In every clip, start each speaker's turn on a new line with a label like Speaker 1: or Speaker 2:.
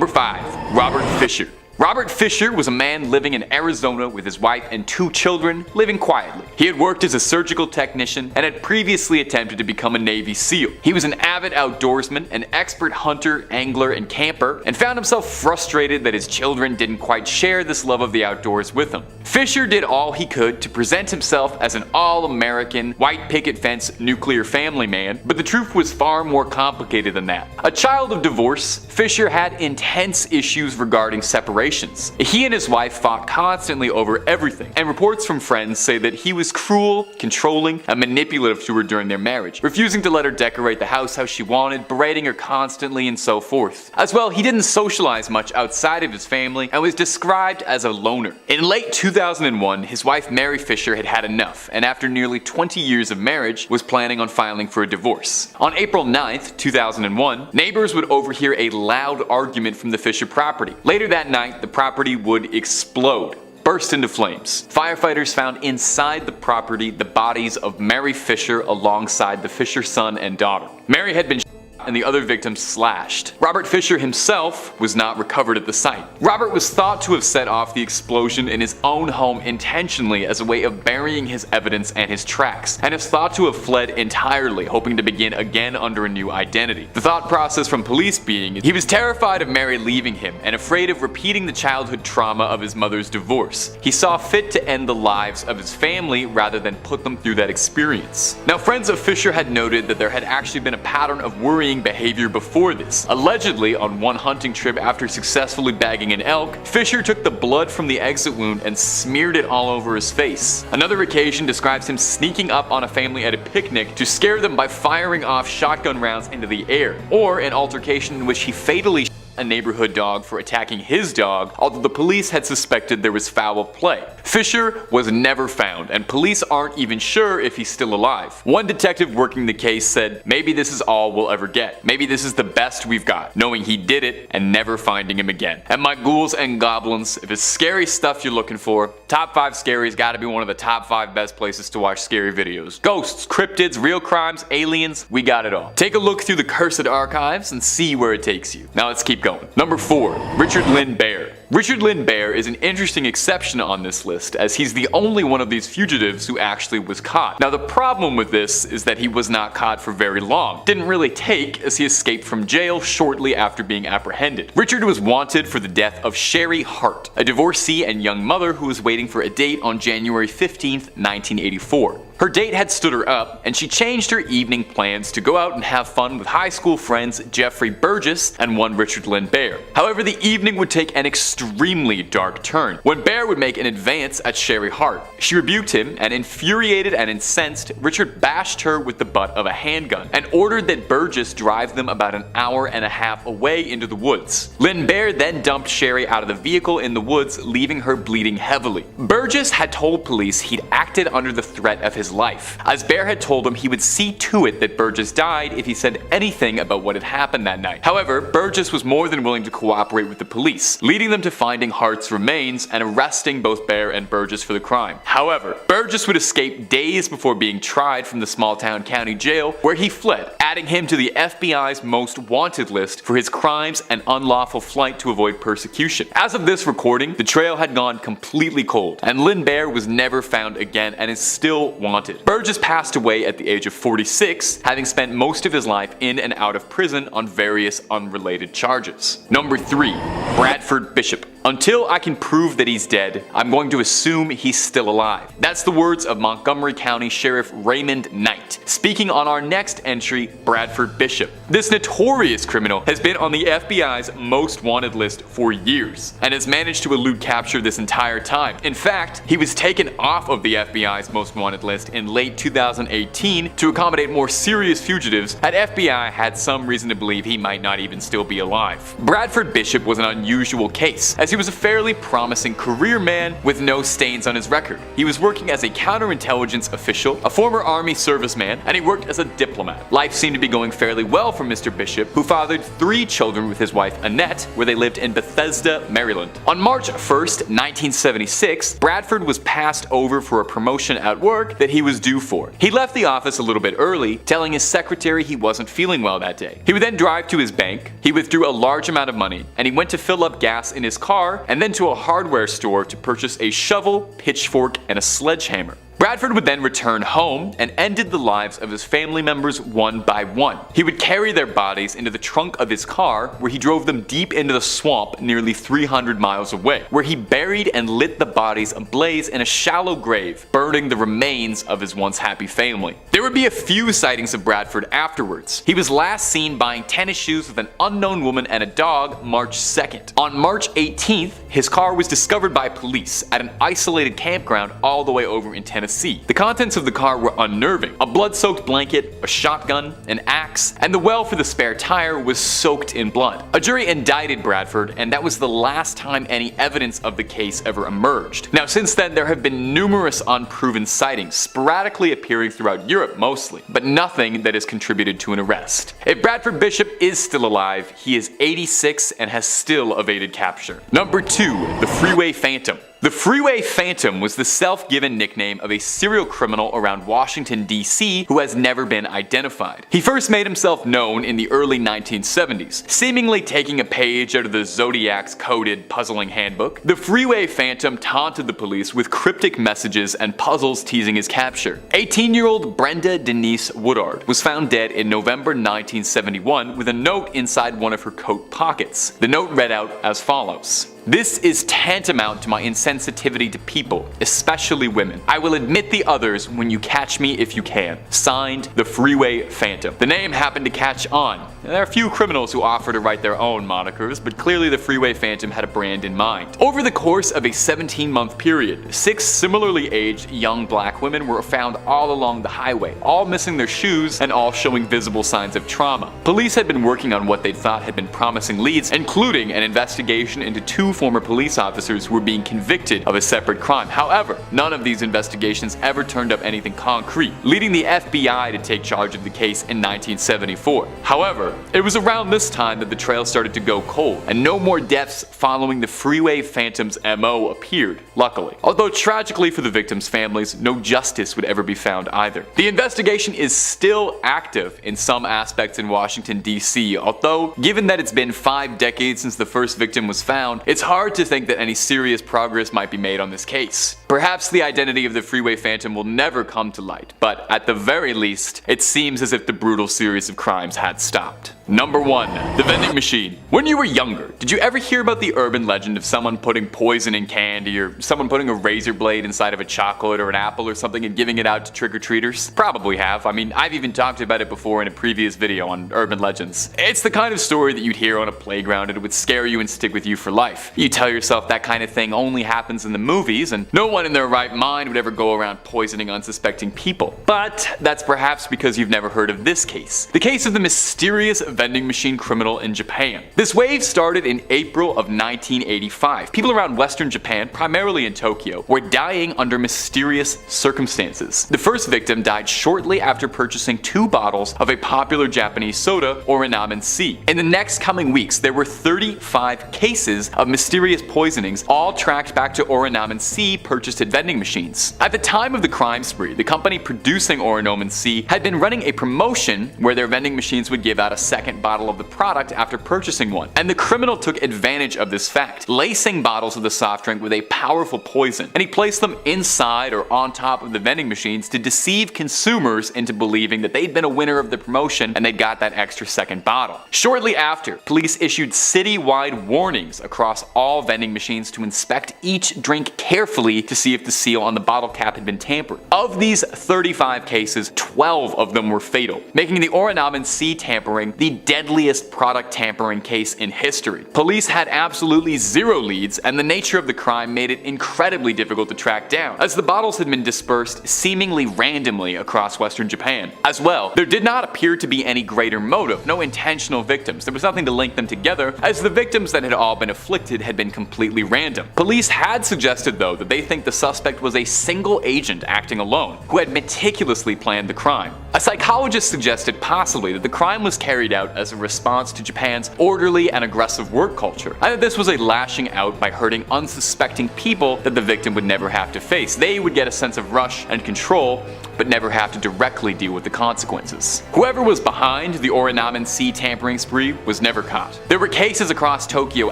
Speaker 1: Number 5. Robert Fisher. Robert Fisher was a man living in Arizona with his wife and 2 children, living quietly. He had worked as a surgical technician and had previously attempted to become a Navy SEAL. He was an avid outdoorsman, an expert hunter, angler, and camper, and found himself frustrated that his children didn't quite share this love of the outdoors with him. Fisher did all he could to present himself as an all-American, white picket fence, nuclear family man, but the truth was far more complicated than that. A child of divorce, Fisher had intense issues regarding separation. He and his wife fought constantly over everything, and reports from friends say that he was cruel, controlling, and manipulative to her during their marriage, refusing to let her decorate the house how she wanted, berating her constantly, and so forth. As well, he didn't socialize much outside of his family and was described as a loner. In late 2001, his wife Mary Fisher had had enough, and after nearly 20 years of marriage, was planning on filing for a divorce. On April 9th, 2001, neighbors would overhear a loud argument from the Fisher property. Later that night, the property would explode, burst into flames. Firefighters found inside the property the bodies of Mary Fisher alongside the Fisher son and daughter. Mary had been shot and the other victims slashed. Robert Fisher himself was not recovered at the site. Robert was thought to have set off the explosion in his own home intentionally as a way of burying his evidence and his tracks, and is thought to have fled entirely, hoping to begin again under a new identity. The thought process from police being he was terrified of Mary leaving him and afraid of repeating the childhood trauma of his mother's divorce. He saw fit to end the lives of his family rather than put them through that experience. Now, friends of Fisher had noted that there had actually been a pattern of worrying behavior before this. Allegedly, on one hunting trip after successfully bagging an elk, Fisher took the blood from the exit wound and smeared it all over his face. Another occasion describes him sneaking up on a family at a picnic to scare them by firing off shotgun rounds into the air, or an altercation in which he fatally a neighborhood dog for attacking his dog, although the police had suspected there was foul play. Fisher was never found, and police aren't even sure if he's still alive. One detective working the case said, "Maybe this is all we'll ever get. Maybe this is the best we've got, knowing he did it and never finding him again." And my ghouls and goblins, if it's scary stuff you're looking for, Top 5 Scary's gotta be one of the top 5 best places to watch scary videos. Ghosts, cryptids, real crimes, aliens, we got it all. Take a look through the cursed archives and see where it takes you. Now let's keep going. Number 4. Richard Lynn Baer. Richard Lynn Baer is an interesting exception on this list, as he's the only one of these fugitives who actually was caught. Now, the problem with this is that he was not caught for very long. Didn't really take, as he escaped from jail shortly after being apprehended. Richard was wanted for the death of Sherry Hart, a divorcee and young mother who was waiting for a date on January 15th, 1984. Her date had stood her up, and she changed her evening plans to go out and have fun with high school friends Jeffrey Burgess and one Richard Lynn Baer. However, the evening would take an extremely dark turn when Baer would make an advance at Sherry Hart. She rebuked him, and infuriated and incensed, Richard bashed her with the butt of a handgun and ordered that Burgess drive them about an hour and a half away into the woods. Lynn Baer then dumped Sherry out of the vehicle in the woods, leaving her bleeding heavily. Burgess had told police he'd acted under the threat of his life, as Baer had told him he would see to it that Burgess died if he said anything about what had happened that night. However, Burgess was more than willing to cooperate with the police, leading them to finding Hart's remains and arresting both Baer and Burgess for the crime. However, Burgess would escape days before being tried from the small-town county jail, where he fled, adding him to the FBI's most wanted list for his crimes and unlawful flight to avoid persecution. As of this recording, the trail had gone completely cold, and Lynn Baer was never found again and is still wanted. Burgess passed away at the age of 46, having spent most of his life in and out of prison on various unrelated charges. Number 3. Bradford Bishop. Until I can prove that he's dead, I'm going to assume he's still alive. That's the words of Montgomery County Sheriff Raymond Knight, speaking on our next entry, Bradford Bishop. This notorious criminal has been on the FBI's most wanted list for years, and has managed to elude capture this entire time. In fact, he was taken off of the FBI's most wanted list in late 2018 to accommodate more serious fugitives, and FBI had some reason to believe he might not even still be alive. Bradford Bishop was an unusual case, as as he was a fairly promising career man with no stains on his record. He was working as a counterintelligence official, a former army serviceman, and he worked as a diplomat. Life seemed to be going fairly well for Mr. Bishop, who fathered 3 children with his wife Annette, where they lived in Bethesda, Maryland. On March 1st, 1976, Bradford was passed over for a promotion at work that he was due for. He left the office a little bit early, telling his secretary he wasn't feeling well that day. He would then drive to his bank, he withdrew a large amount of money, and he went to fill up gas in his car and then to a hardware store to purchase a shovel, pitchfork, and a sledgehammer. Bradford would then return home and ended the lives of his family members one by one. He would carry their bodies into the trunk of his car, where he drove them deep into the swamp nearly 300 miles away, where he buried and lit the bodies ablaze in a shallow grave, burning the remains of his once happy family. There would be a few sightings of Bradford afterwards. He was last seen buying tennis shoes with an unknown woman and a dog March 2nd. On March 18th, his car was discovered by police at an isolated campground all the way over in Tennessee. The contents of the car were unnerving. A blood-soaked blanket, a shotgun, an axe, and the well for the spare tire was soaked in blood. A jury indicted Bradford, and that was the last time any evidence of the case ever emerged. Now, since then, there have been numerous unproven sightings, sporadically appearing throughout Europe mostly, but nothing that has contributed to an arrest. If Bradford Bishop is still alive, he is 86 and has still evaded capture. Number 2, the Freeway Phantom. The Freeway Phantom was the self-given nickname of a serial criminal around Washington, D.C. who has never been identified. He first made himself known in the early 1970s, seemingly taking a page out of the Zodiac's coded puzzling handbook. The Freeway Phantom taunted the police with cryptic messages and puzzles teasing his capture. 18-year-old Brenda Denise Woodard was found dead in November 1971 with a note inside one of her coat pockets. The note read out as follows: "This is tantamount to my insensitivity to people, especially women. I will admit the others when you catch me if you can. Signed, the Freeway Phantom." The name happened to catch on. There are a few criminals who offer to write their own monikers, but clearly the Freeway Phantom had a brand in mind. Over the course of a 17-month period, 6 similarly aged young black women were found all along the highway, all missing their shoes and all showing visible signs of trauma. Police had been working on what they thought had been promising leads, including an investigation into 2 former police officers who were being convicted of a separate crime. However, none of these investigations ever turned up anything concrete, leading the FBI to take charge of the case in 1974. However, it was around this time that the trail started to go cold, and no more deaths following the Freeway Phantom's MO appeared, luckily. Although tragically for the victims' families, no justice would ever be found either. The investigation is still active in some aspects in Washington, D.C., although, given that it's been 5 decades since the first victim was found, it's hard to think that any serious progress might be made on this case. Perhaps the identity of the Freeway Phantom will never come to light, but at the very least, it seems as if the brutal series of crimes had stopped. Number 1. The vending machine. When you were younger, did you ever hear about the urban legend of someone putting poison in candy, or someone putting a razor blade inside of a chocolate or an apple or something and giving it out to trick-or-treaters? Probably have. I mean, I've even talked about it before in a previous video on urban legends. It's the kind of story that you'd hear on a playground and it would scare you and stick with you for life. You tell yourself that kind of thing only happens in the movies, and no one in their right mind would ever go around poisoning unsuspecting people. But that's perhaps because you've never heard of this case. The case of the mysterious vending machine criminal in Japan. This wave started in April of 1985. People around western Japan, primarily in Tokyo, were dying under mysterious circumstances. The first victim died shortly after purchasing 2 bottles of a popular Japanese soda, Orinamen C. In the next coming weeks, there were 35 cases of mysterious poisonings, all tracked back to Orinamen C purchased at vending machines. At the time of the crime spree, the company producing Orinamen C had been running a promotion where their vending machines would give out a second bottle of the product after purchasing one, and the criminal took advantage of this fact, lacing bottles of the soft drink with a powerful poison, and he placed them inside or on top of the vending machines to deceive consumers into believing that they'd been a winner of the promotion and they got that extra second bottle. Shortly after, police issued citywide warnings across all vending machines to inspect each drink carefully to see if the seal on the bottle cap had been tampered. Of these 35 cases, 12 of them were fatal, making the Orinamen C tampering the the deadliest product tampering case in history. Police had absolutely zero leads, and the nature of the crime made it incredibly difficult to track down, as the bottles had been dispersed seemingly randomly across western Japan. As well, there did not appear to be any greater motive, no intentional victims. There was nothing to link them together, as the victims that had all been afflicted had been completely random. Police had suggested, though, that they think the suspect was a single agent acting alone, who had meticulously planned the crime. A psychologist suggested possibly that the crime was carried out as a response to Japan's orderly and aggressive work culture, and that this was a lashing out by hurting unsuspecting people that the victim would never have to face. They would get a sense of rush and control, but never have to directly deal with the consequences. Whoever was behind the Orinamen Sea tampering spree was never caught. There were cases across Tokyo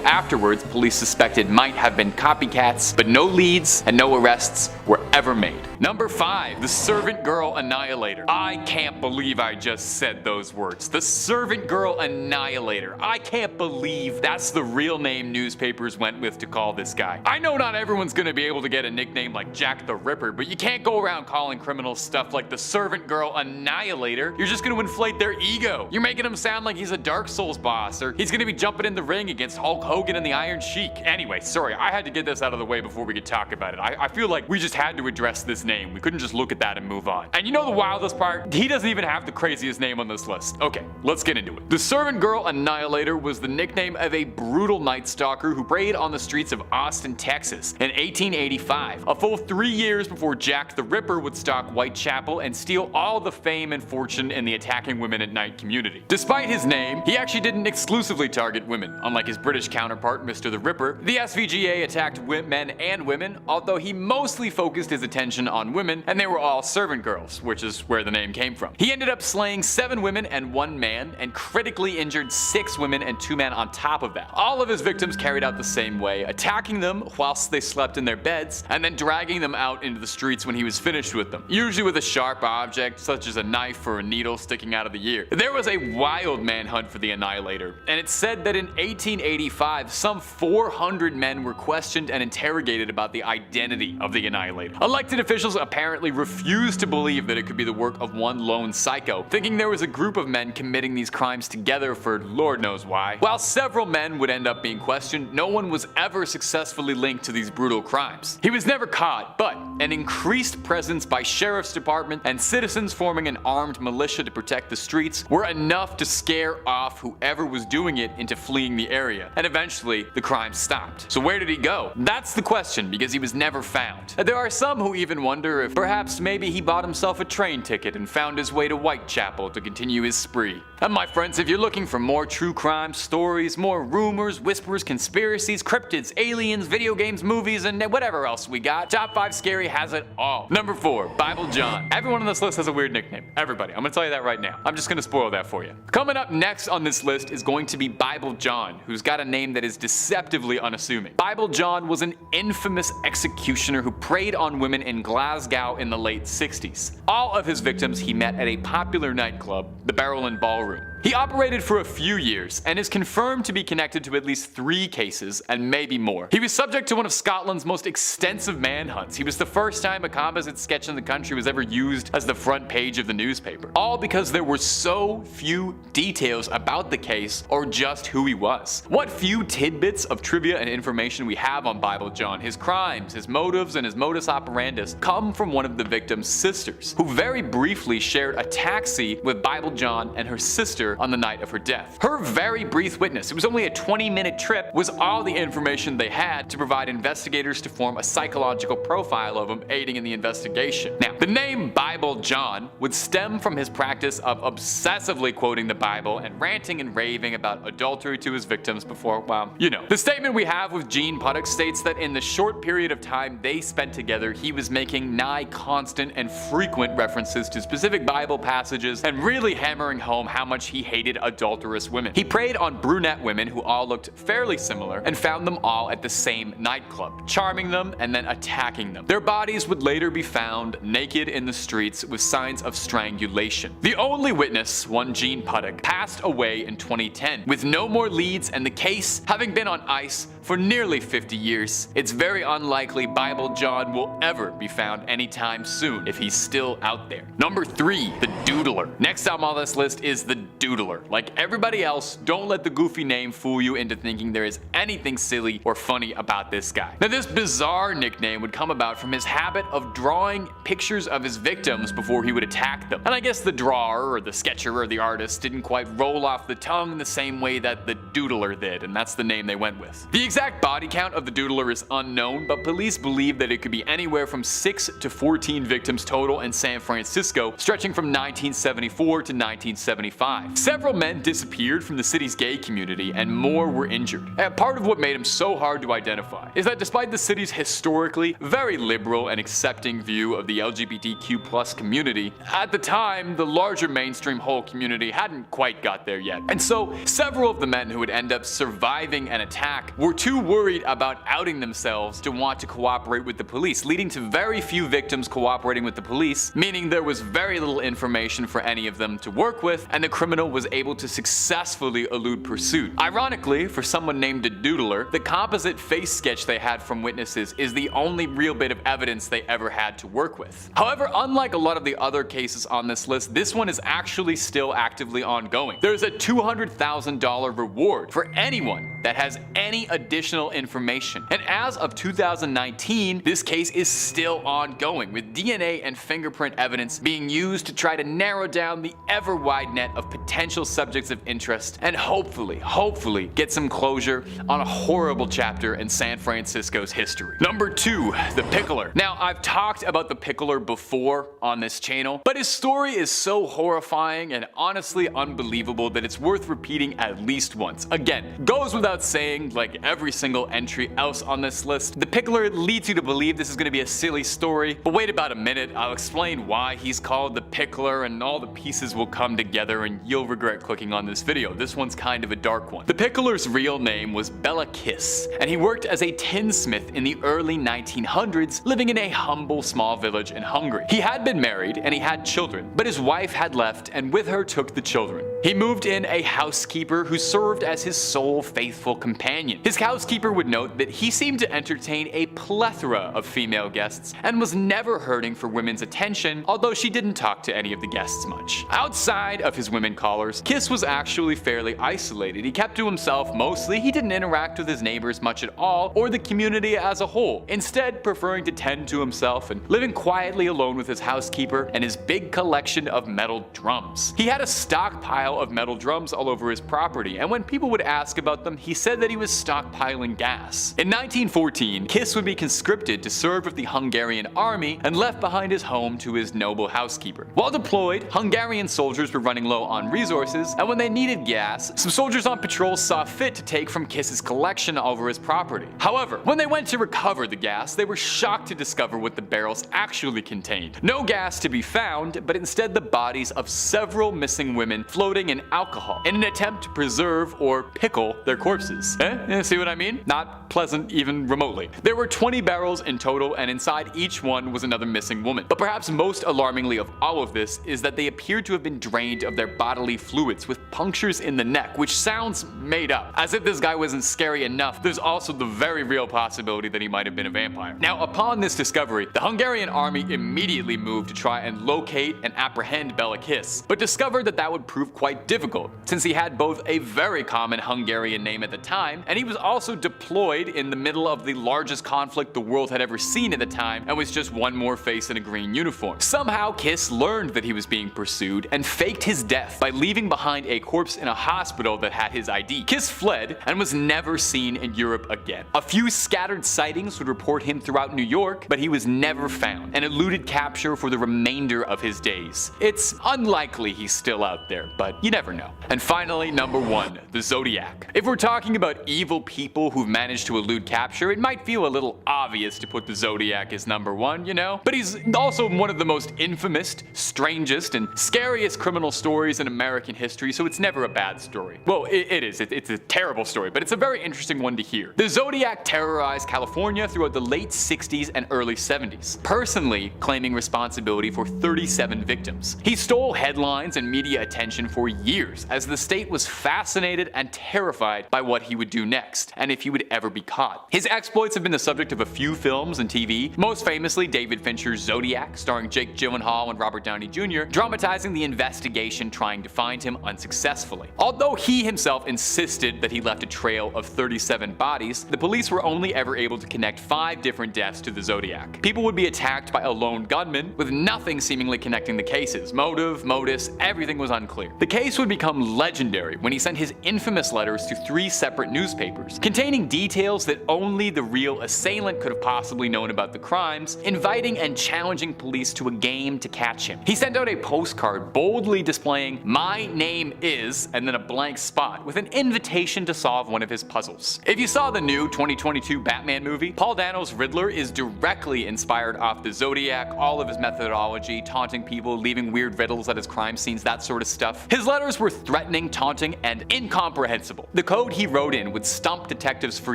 Speaker 1: afterwards police suspected might have been copycats, but no leads and no arrests were ever made. Number 5. The Servant Girl Annihilator. I can't believe I just said those words. The Servant Girl Annihilator. I can't believe that's the real name newspapers went with to call this guy. I know not everyone's gonna be able to get a nickname like Jack the Ripper, but you can't go around calling criminals stuff like the Servant Girl Annihilator. You're just gonna inflate their ego. You're making him sound like he's a Dark Souls boss, or he's gonna be jumping in the ring against Hulk Hogan and the Iron Sheik. Anyway, sorry, I had to get this out of the way before we could talk about it. I feel like we just had to address this name. We couldn't just look at that and move on. And you know the wildest part? He doesn't even have the craziest name on this list. Okay, let's get into it. The Servant Girl Annihilator was the nickname of a brutal night stalker who preyed on the streets of Austin, Texas in 1885, a full 3 years before Jack the Ripper would stalk Whitechapel and steal all the fame and fortune in the attacking women at night community. Despite his name, he actually didn't exclusively target women. Unlike his British counterpart, Mr. the Ripper, the SVGA attacked men and women, although he mostly focused his attention on women, and they were all servant girls, which is where the name came from. He ended up slaying 7 women and 1 man, and critically injured 6 women and 2 men on top of that. All of his victims carried out the same way, attacking them whilst they slept in their beds, and then dragging them out into the streets when he was finished with them, usually with a sharp object such as a knife or a needle sticking out of the ear. There was a wild manhunt for the Annihilator, and it's said that in 1885 some 400 men were questioned and interrogated about the identity of the Annihilator. Elected officials apparently refused to believe that it could be the work of one lone psycho, thinking there was a group of men committing these crimes together for Lord knows why. While several men would end up being questioned, no one was ever successfully linked to these brutal crimes. He was never caught, but an increased presence by sheriff's department and citizens forming an armed militia to protect the streets were enough to scare off whoever was doing it into fleeing the area, and eventually the crime stopped. So where did he go? That's the question, because he was never found. There are some who even wonder if perhaps maybe he bought himself a train ticket and found his way to Whitechapel to continue his spree. And my friends, if you're looking for more true crime stories, more rumors, whispers, conspiracies, cryptids, aliens, video games, movies, and whatever else we got, Top 5 Scary has it all. Number 4, Bible John. Everyone on this list has a weird nickname. Everybody. I'm gonna tell you that right now. I'm just gonna spoil that for you. Coming up next on this list is going to be Bible John, who's got a name that is deceptively unassuming. Bible John was an infamous executioner who preyed on women in Glasgow in the late 60s. All of his victims he met at a popular nightclub, the Barrel and Ballroom. He operated for a few years and is confirmed to be connected to at least 3 cases and maybe more. He was subject to one of Scotland's most extensive manhunts. He was the first time a composite sketch in the country was ever used as the front page of the newspaper. All because there were so few details about the case or just who he was. What few tidbits of trivia and information we have on Bible John, his crimes, his motives, and his modus operandus come from one of the victim's sisters, who very briefly shared a taxi with Bible John and her sister on the night of her death. Her very brief witness, it was only a 20-minute trip, was all the information they had to provide investigators to form a psychological profile of him, aiding in the investigation. Now, the name Bible John would stem from his practice of obsessively quoting the Bible and ranting and raving about adultery to his victims before, well, you know. The statement we have with Gene Puttock states that in the short period of time they spent together, he was making nigh constant and frequent references to specific Bible passages and really hammering home how much he hated adulterous women. He preyed on brunette women who all looked fairly similar and found them all at the same nightclub, charming them and then attacking them. Their bodies would later be found naked in the streets with signs of strangulation. The only witness, one Gene Puttock, passed away in 2010 with no more leads and the case having been on ice for nearly 50 years. It's very unlikely Bible John will ever be found anytime soon if he's still out there. Number 3, the doodler. Next on this list is the doodler. doodler. Like everybody else, don't let the goofy name fool you into thinking there is anything silly or funny about this guy. Now this bizarre nickname would come about from his habit of drawing pictures of his victims before he would attack them. And I guess the drawer or the sketcher or the artist didn't quite roll off the tongue the same way that the doodler did, and that's the name they went with. The exact body count of the doodler is unknown, but police believe that it could be anywhere from 6 to 14 victims total in San Francisco, stretching from 1974 to 1975. Several men disappeared from the city's gay community and more were injured. And part of what made him so hard to identify is that despite the city's historically very liberal and accepting view of the LGBTQ+ community, at the time the larger mainstream whole community hadn't quite got there yet. And so several of the men who would end up surviving an attack were too worried about outing themselves to want to cooperate with the police, leading to very few victims cooperating with the police, meaning there was very little information for any of them to work with, and the criminal was able to successfully elude pursuit. Ironically, for someone named the doodler, the composite face sketch they had from witnesses is the only real bit of evidence they ever had to work with. However, unlike a lot of the other cases on this list, this one is actually still actively ongoing. There's a $200,000 reward for anyone that has any additional information. And as of 2019, this case is still ongoing, with DNA and fingerprint evidence being used to try to narrow down the ever wide net of potential subjects of interest and hopefully get some closure on a horrible chapter in San Francisco's history. Number 2, the pickler. Now, I've talked about the pickler before on this channel, but his story is so horrifying and honestly unbelievable that it's worth repeating at least once. Again, goes without saying, like every single entry else on this list, the pickler leads you to believe this is going to be a silly story, but wait about a minute, I'll explain why he's called the pickler and all the pieces will come together and you'll regret clicking on this video. This one's kind of a dark one. The pickler's real name was Bela Kiss, and he worked as a tinsmith in the early 1900s, living in a humble small village in Hungary. He had been married and he had children, but his wife had left and with her took the children. He moved in a housekeeper who served as his sole faithful companion. His housekeeper would note that he seemed to entertain a plethora of female guests and was never hurting for women's attention, although she didn't talk to any of the guests much. Outside of his women callers, Kiss was actually fairly isolated. He kept to himself mostly, he didn't interact with his neighbors much at all or the community as a whole, instead preferring to tend to himself and living quietly alone with his housekeeper and his big collection of metal drums. He had a stockpile of metal drums all over his property, and when people would ask about them, he said that he was stockpiling gas. In 1914, Kiss would be conscripted to serve with the Hungarian army and left behind his home to his noble housekeeper. While deployed, Hungarian soldiers were running low on resources, and when they needed gas, some soldiers on patrol saw fit to take from Kiss's collection all over his property. However, when they went to recover the gas, they were shocked to discover what the barrels actually contained. No gas to be found, but instead the bodies of several missing women floating in alcohol in an attempt to preserve or pickle their corpses. See what I mean? Not pleasant even remotely. There were 20 barrels in total, and inside each one was another missing woman. But perhaps most alarmingly of all of this is that they appeared to have been drained of their bodily fluids with punctures in the neck, which sounds made up. As if this guy wasn't scary enough, there's also the very real possibility that he might have been a vampire. Now, upon this discovery, the Hungarian army immediately moved to try and locate and apprehend Bela Kiss, but discovered that that would prove quite difficult, since he had both a very common Hungarian name at the time, and he was also deployed in the middle of the largest conflict the world had ever seen at the time, and was just one more face in a green uniform. Somehow, Kiss learned that he was being pursued and faked his death by leaving behind a corpse in a hospital that had his ID. Kiss fled and was never seen in Europe again. A few scattered sightings would report him throughout New York, but he was never found and eluded capture for the remainder of his days. It's unlikely he's still out there, but you never know. And finally, number 1, the Zodiac. If we're talking about evil people who've managed to elude capture, it might feel a little obvious to put the Zodiac as number 1, you know? But he's also one of the most infamous, strangest, and scariest criminal stories in American history, so it's never a bad story. Well, it is. It's a terrible story, but it's a very interesting one to hear. The Zodiac terrorized California throughout the late 60s and early 70s, personally claiming responsibility for 37 victims. He stole headlines and media attention for years, as the state was fascinated and terrified by what he would do next, and if he would ever be caught. His exploits have been the subject of a few films and TV, most famously David Fincher's Zodiac, starring Jake Gyllenhaal and Robert Downey Jr., dramatizing the investigation trying to find him unsuccessfully. Although he himself insisted that he left a trail of 37 bodies, the police were only ever able to connect 5 different deaths to the Zodiac. People would be attacked by a lone gunman, with nothing seemingly connecting the cases. Motive, modus, everything was unclear. The case would become legendary when he sent his infamous letters to 3 separate newspapers, containing details that only the real assailant could have possibly known about the crimes, inviting and challenging police to a game to catch him. He sent out a postcard boldly displaying "My name is," and then a blank spot with an invitation to solve one of his puzzles. If you saw the new 2022 Batman movie, Paul Dano's Riddler is directly inspired off the Zodiac, all of his methodology, taunting people, leaving weird riddles at his crime scenes, that sort of stuff. His letters were threatening, taunting, and incomprehensible. The code he wrote in would stump detectives for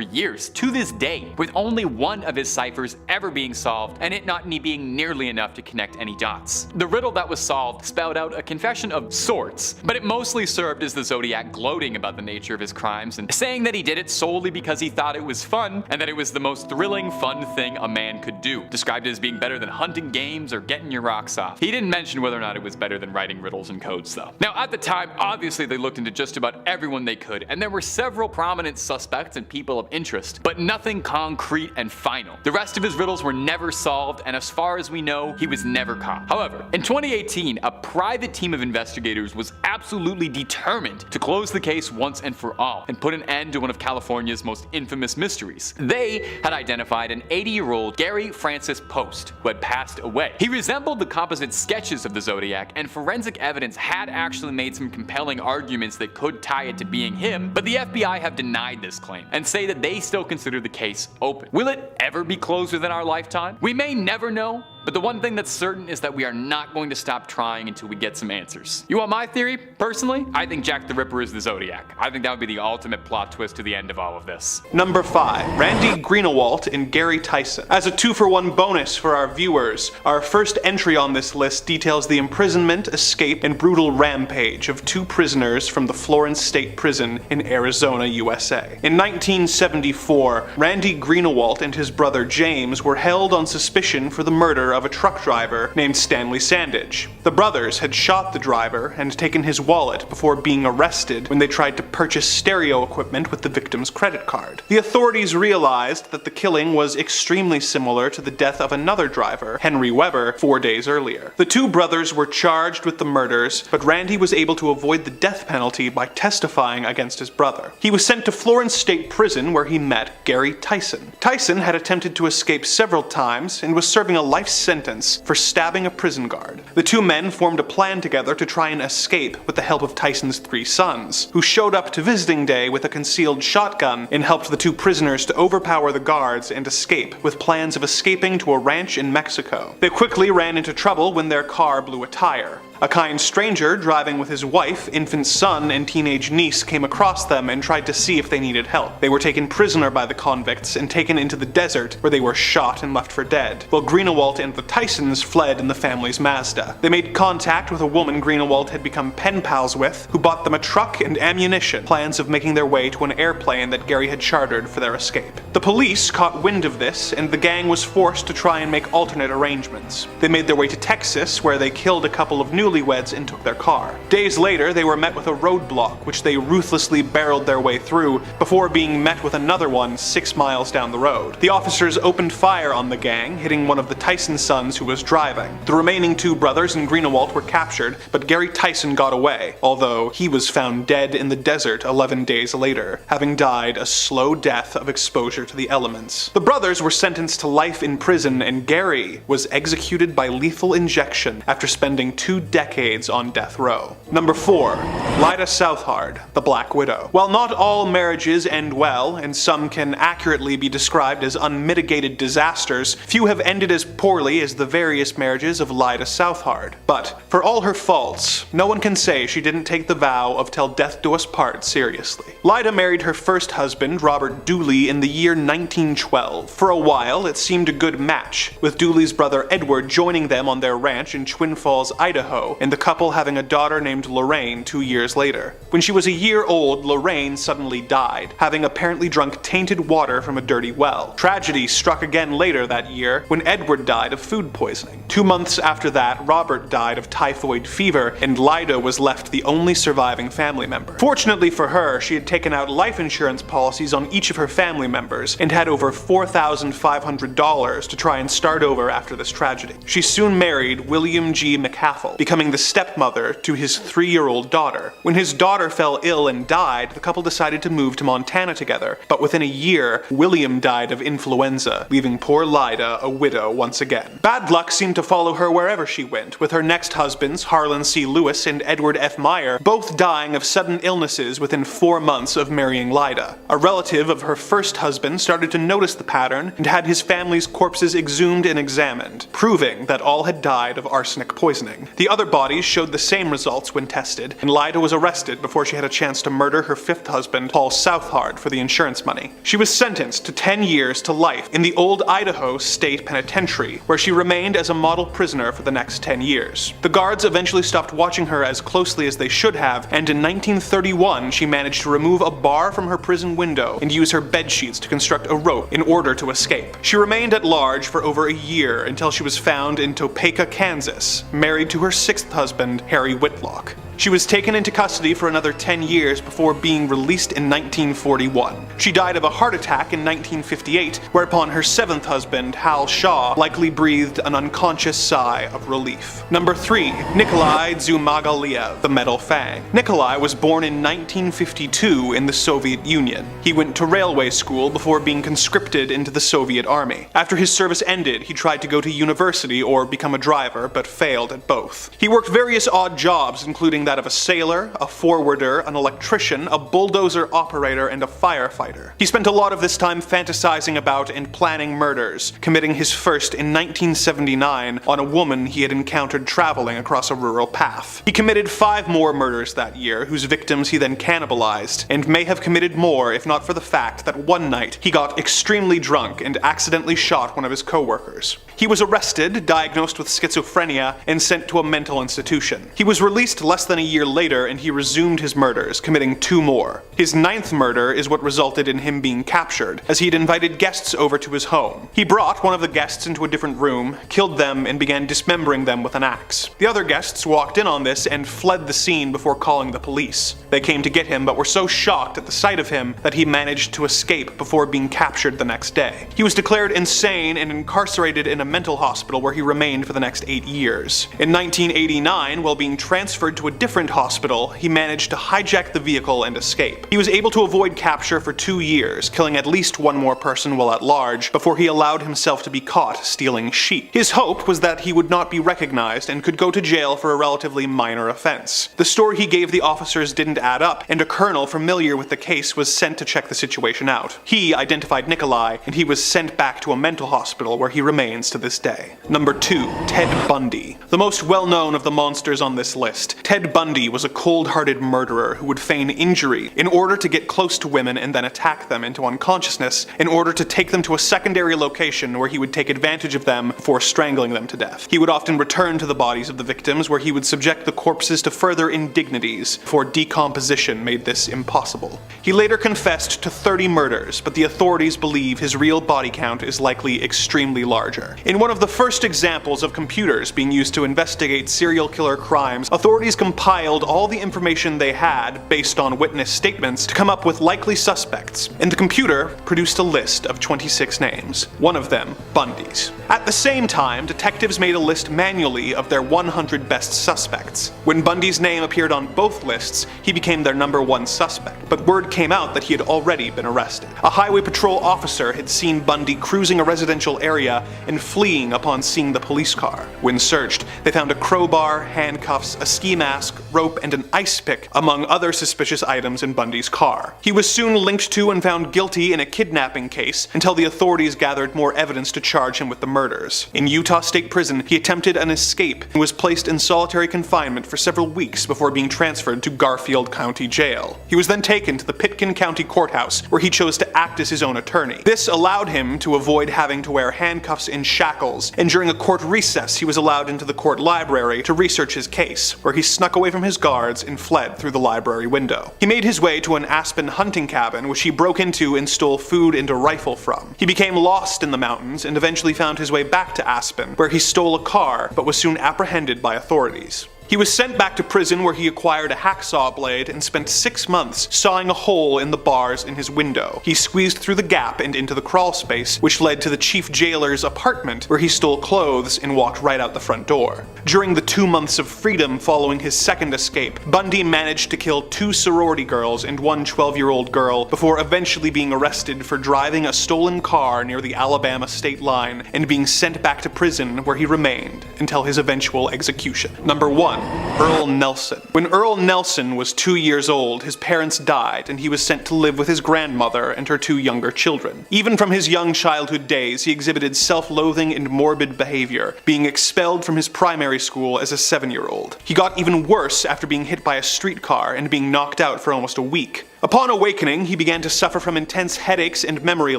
Speaker 1: years, to this day, with only one of his ciphers ever being solved, and it not being nearly enough to connect any dots. The riddle that was solved spelled out a confession of sorts, but it mostly served as the Zodiac gloating about the nature of his crimes and saying that he did it solely because he thought it was fun, and that it was the most thrilling, fun thing a man could do, described it as being better than hunting games or getting your rocks off. He didn't mention whether or not it was better than writing riddles and codes though. Now at the time, obviously they looked into just about everyone they could, and there were several prominent suspects and people of interest, but nothing concrete and final. The rest of his riddles were never solved, and as far as we know, he was never caught. However, in 2018, a private team of investigators was absolutely determined to close the case once and for all, and put an end to one of California's most infamous mysteries. They had identified an 80-year-old Gary Francis Post, who had passed away. He resembled the composite sketches of the Zodiac, and forensic evidence had actually made some compelling arguments that could tie it to being him, but the FBI have denied this claim, and say that they still consider the case open. Will it ever be closed within our lifetime? We may never know, but the one thing that's certain is that we are not going to stop trying until we get some answers. You want my theory? Personally, I think Jack the Ripper is the Zodiac. I think that would be the ultimate plot twist to the end of all of this.
Speaker 2: Number 5. Randy Greenwalt and Gary Tyson. As a 2-for-1 bonus for our viewers, our first entry on this list details the imprisonment, escape, and brutal rampage of 2 prisoners from the Florence State Prison in Arizona, USA. In 1974, Randy Greenwalt and his brother James were held on suspicion for the murder of a truck driver named Stanley Sandage. The brothers had shot the driver and taken his wallet before being arrested when they tried to purchase stereo equipment with the victim's credit card. The authorities realized that the killing was extremely similar to the death of another driver, Henry Weber, 4 days earlier. The 2 brothers were charged with the murders, but Randy was able to avoid the death penalty by testifying against his brother. He was sent to Florence State Prison where he met Gary Tyson. Tyson had attempted to escape several times and was serving a life sentence for stabbing a prison guard. The 2 men formed a plan together to try and escape with the help of Tyson's 3 sons, who showed up to visiting day with a concealed shotgun and helped the 2 prisoners to overpower the guards and escape, with plans of escaping to a ranch in Mexico. They quickly ran into trouble when their car blew a tire. A kind stranger driving with his wife, infant son, and teenage niece came across them and tried to see if they needed help. They were taken prisoner by the convicts and taken into the desert, where they were shot and left for dead, while Greenwalt and the Tysons fled in the family's Mazda. They made contact with a woman Greenwalt had become pen pals with, who bought them a truck and ammunition, plans of making their way to an airplane that Gary had chartered for their escape. The police caught wind of this, and the gang was forced to try and make alternate arrangements. They made their way to Texas, where they killed a couple of newlyweds and took their car. Days later, they were met with a roadblock, which they ruthlessly barreled their way through, before being met with another one 6 miles down the road. The officers opened fire on the gang, hitting one of the Tyson sons who was driving. The remaining 2 brothers and Greenwalt were captured, but Gary Tyson got away, although he was found dead in the desert 11 days later, having died a slow death of exposure to the elements. The brothers were sentenced to life in prison, and Gary was executed by lethal injection after spending 2 decades on death row. Number 4. Lyda Southard, the Black Widow. While not all marriages end well, and some can accurately be described as unmitigated disasters, few have ended as poorly as the various marriages of Lyda Southard. But, for all her faults, no one can say she didn't take the vow of till death do us part seriously. Lyda married her first husband, Robert Dooley, in the year 1912. For a while, it seemed a good match, with Dooley's brother Edward joining them on their ranch in Twin Falls, Idaho, Idaho, and the couple having a daughter named Lorraine 2 years later. When she was a year old, Lorraine suddenly died, having apparently drunk tainted water from a dirty well. Tragedy struck again later that year when Edward died of food poisoning. 2 months after that, Robert died of typhoid fever, and Lyda was left the only surviving family member. Fortunately for her, she had taken out life insurance policies on each of her family members and had over $4,500 to try and start over after this tragedy. She soon married William G. McCaffell, becoming the stepmother to his 3-year-old daughter. When his daughter fell ill and died, the couple decided to move to Montana together, but within a year, William died of influenza, leaving poor Lyda a widow once again. Bad luck seemed to follow her wherever she went, with her next husbands, Harlan C. Lewis and Edward F. Meyer, both dying of sudden illnesses within 4 months of marrying Lyda. A relative of her first husband started to notice the pattern and had his family's corpses exhumed and examined, proving that all had died of arsenic poisoning. The other bodies showed the same results when tested, and Lyda was arrested before she had a chance to murder her 5th husband, Paul Southard, for the insurance money. She was sentenced to 10 years to life in the old Idaho State Penitentiary, where she remained as a model prisoner for the next 10 years. The guards eventually stopped watching her as closely as they should have, and in 1931 she managed to remove a bar from her prison window and use her bedsheets to construct a rope in order to escape. She remained at large for over a year until she was found in Topeka, Kansas, married to her 6th husband, Harry Whitlock. She was taken into custody for another 10 years before being released in 1941. She died of a heart attack in 1958, whereupon her 7th husband, Hal Shaw, likely breathed an unconscious sigh of relief. Number 3. Nikolai Dzhumagaliev, the Metal Fang. Nikolai was born in 1952 in the Soviet Union. He went to railway school before being conscripted into the Soviet Army. After his service ended, he tried to go to university or become a driver, but failed at both. He worked various odd jobs, including that of a sailor, a forwarder, an electrician, a bulldozer operator, and a firefighter. He spent a lot of this time fantasizing about and planning murders, committing his first in 1979 on a woman he had encountered traveling across a rural path. He committed 5 more murders that year, whose victims he then cannibalized, and may have committed more if not for the fact that one night he got extremely drunk and accidentally shot one of his co-workers. He was arrested, diagnosed with schizophrenia, and sent to a mental institution. He was released less than a year later, and he resumed his murders, committing 2 more. His 9th murder is what resulted in him being captured, as he had invited guests over to his home. He brought one of the guests into a different room, killed them, and began dismembering them with an axe. The other guests walked in on this and fled the scene before calling the police. They came to get him, but were so shocked at the sight of him that he managed to escape before being captured the next day. He was declared insane and incarcerated in a mental hospital where he remained for the next 8 years. In 1989, while being transferred to a different hospital, he managed to hijack the vehicle and escape. He was able to avoid capture for 2 years, killing at least 1 more person while at large, before he allowed himself to be caught stealing sheep. His hope was that he would not be recognized and could go to jail for a relatively minor offense. The story he gave the officers didn't add up, and a colonel familiar with the case was sent to check the situation out. He identified Nikolai, and he was sent back to a mental hospital where he remains to this day. Number 2. Ted Bundy. The most well-known of the monsters on this list, Ted Bundy was a cold-hearted murderer who would feign injury in order to get close to women and then attack them into unconsciousness in order to take them to a secondary location where he would take advantage of them before strangling them to death. He would often return to the bodies of the victims where he would subject the corpses to further indignities before decomposition made this impossible. He later confessed to 30 murders, but the authorities believe his real body count is likely extremely larger. In one of the first examples of computers being used to investigate serial killer crimes, authorities compiled all the information they had based on witness statements to come up with likely suspects, and the computer produced a list of 26 names, one of them Bundy's. At the same time, detectives made a list manually of their 100 best suspects. When Bundy's name appeared on both lists, he became their number 1 suspect, but word came out that he had already been arrested. A highway patrol officer had seen Bundy cruising a residential area and fleeing upon seeing the police car. When searched, they found a crowbar, handcuffs, a ski mask, rope, and an ice pick, among other suspicious items in Bundy's car. He was soon linked to and found guilty in a kidnapping case until the authorities gathered more evidence to charge him with the murders. In Utah State Prison, he attempted an escape and was placed in solitary confinement for several weeks before being transferred to Garfield County Jail. He was then taken to the Pitkin County Courthouse, where he chose to act as his own attorney. This allowed him to avoid having to wear handcuffs and shackles shackles, and during a court recess he was allowed into the court library to research his case, where he snuck away from his guards and fled through the library window. He made his way to an Aspen hunting cabin which he broke into and stole food and a rifle from. He became lost in the mountains and eventually found his way back to Aspen, where he stole a car but was soon apprehended by authorities. He was sent back to prison where he acquired a hacksaw blade and spent 6 months sawing a hole in the bars in his window. He squeezed through the gap and into the crawl space, which led to the chief jailer's apartment, where he stole clothes and walked right out the front door. During the 2 months of freedom following his second escape, Bundy managed to kill 2 sorority girls and 1 12-year-old girl before eventually being arrested for driving a stolen car near the Alabama state line and being sent back to prison where he remained until his eventual execution. Number 1. Earl Nelson. When Earl Nelson was 2 years old, his parents died and he was sent to live with his grandmother and her 2 younger children. Even from his young childhood days, he exhibited self-loathing and morbid behavior, being expelled from his primary school as a 7-year-old. He got even worse after being hit by a streetcar and being knocked out for almost a week. Upon awakening, he began to suffer from intense headaches and memory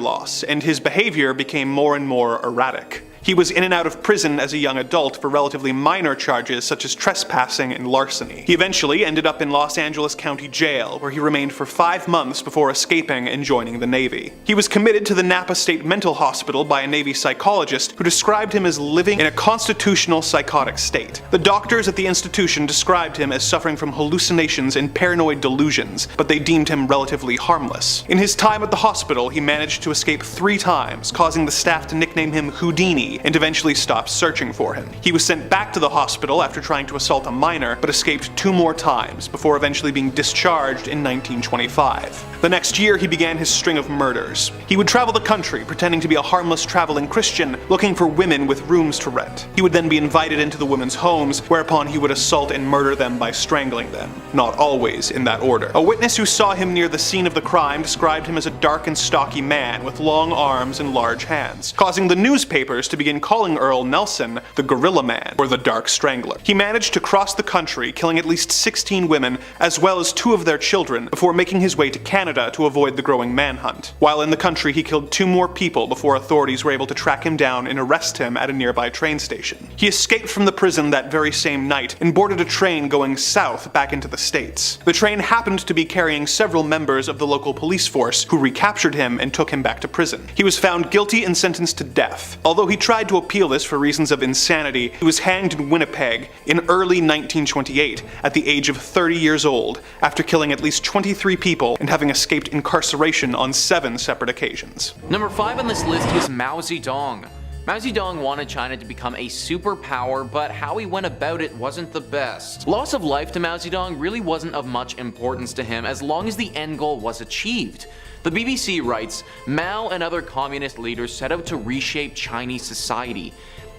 Speaker 2: loss, and his behavior became more and more erratic. He was in and out of prison as a young adult for relatively minor charges such as trespassing and larceny. He eventually ended up in Los Angeles County Jail, where he remained for 5 months before escaping and joining the Navy. He was committed to the Napa State Mental Hospital by a Navy psychologist who described him as living in a constitutional psychotic state. The doctors at the institution described him as suffering from hallucinations and paranoid delusions, but they deemed him relatively harmless. In his time at the hospital, he managed to escape 3 times, causing the staff to nickname him Houdini, and eventually stopped searching for him. He was sent back to the hospital after trying to assault a minor, but escaped 2 more times before eventually being discharged in 1925. The next year, he began his string of murders. He would travel the country pretending to be a harmless traveling Christian, looking for women with rooms to rent. He would then be invited into the women's homes, whereupon he would assault and murder them by strangling them. Not always in that order. A witness who saw him near the scene of the crime described him as a dark and stocky man with long arms and large hands, causing the newspapers to begin calling Earl Nelson the Gorilla Man, or the Dark Strangler. He managed to cross the country, killing at least 16 women, as well as 2 of their children, before making his way to Canada to avoid the growing manhunt. While in the country, he killed 2 more people before authorities were able to track him down and arrest him at a nearby train station. He escaped from the prison that very same night and boarded a train going south back into the States. The train happened to be carrying several members of the local police force, who recaptured him and took him back to prison. He was found guilty and sentenced to death. Although he tried to appeal this for reasons of insanity, he was hanged in Winnipeg in early 1928 at the age of 30 years old, after killing at least 23 people and having escaped incarceration on 7 separate occasions.
Speaker 3: Number 5 on this list is Mao Zedong. Mao Zedong wanted China to become a superpower, but how he went about it wasn't the best. Loss of life to Mao Zedong really wasn't of much importance to him as long as the end goal was achieved. The BBC writes, Mao and other communist leaders set out to reshape Chinese society.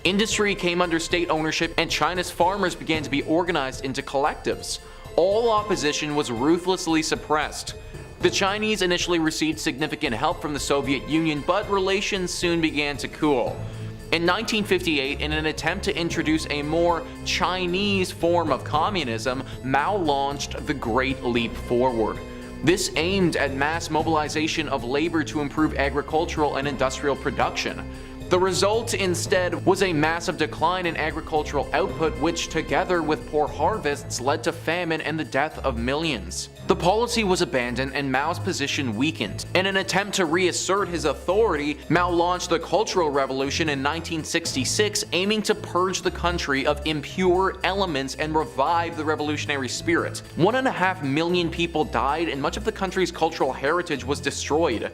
Speaker 3: Industry came under state ownership and China's farmers began to be organized into collectives. All opposition was ruthlessly suppressed. The Chinese initially received significant help from the Soviet Union, but relations soon began to cool. In 1958, in an attempt to introduce a more Chinese form of communism, Mao launched the Great Leap Forward. This aimed at mass mobilization of labor to improve agricultural and industrial production. The result, instead, was a massive decline in agricultural output, which, together with poor harvests, led to famine and the death of millions. The policy was abandoned and Mao's position weakened. In an attempt to reassert his authority, Mao launched the Cultural Revolution in 1966, aiming to purge the country of impure elements and revive the revolutionary spirit. 1.5 million people died and much of the country's cultural heritage was destroyed.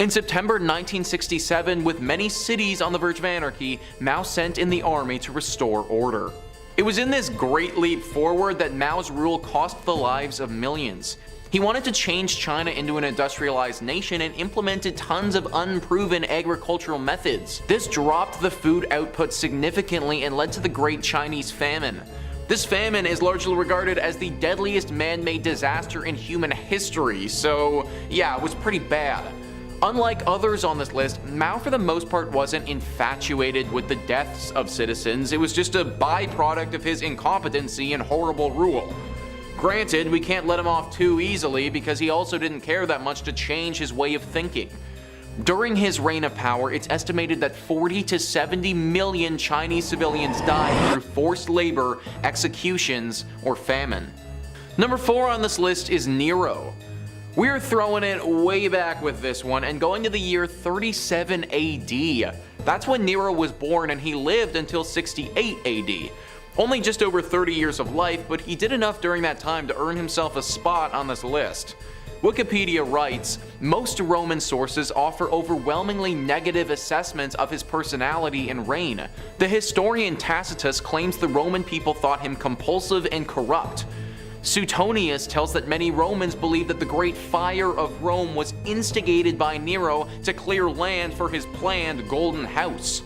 Speaker 3: In September 1967, with many cities on the verge of anarchy, Mao sent in the army to restore order. It was in this great leap forward that Mao's rule cost the lives of millions. He wanted to change China into an industrialized nation and implemented tons of unproven agricultural methods. This dropped the food output significantly and led to the Great Chinese Famine. This famine is largely regarded as the deadliest man-made disaster in human history, so yeah, it was pretty bad. Unlike others on this list, Mao for the most part wasn't infatuated with the deaths of citizens. It was just a byproduct of his incompetency and horrible rule. Granted, we can't let him off too easily because he also didn't care that much to change his way of thinking. During his reign of power, it's estimated that 40 to 70 million Chinese civilians died through forced labor, executions, or famine. Number 4 on this list is Nero. We're throwing it way back with this one and going to the year 37 AD. That's when Nero was born, and he lived until 68 AD. Only just over 30 years of life, but he did enough during that time to earn himself a spot on this list. Wikipedia writes, most Roman sources offer overwhelmingly negative assessments of his personality and reign. The historian Tacitus claims the Roman people thought him compulsive and corrupt. Suetonius tells that many Romans believed that the Great Fire of Rome was instigated by Nero to clear land for his planned Golden House.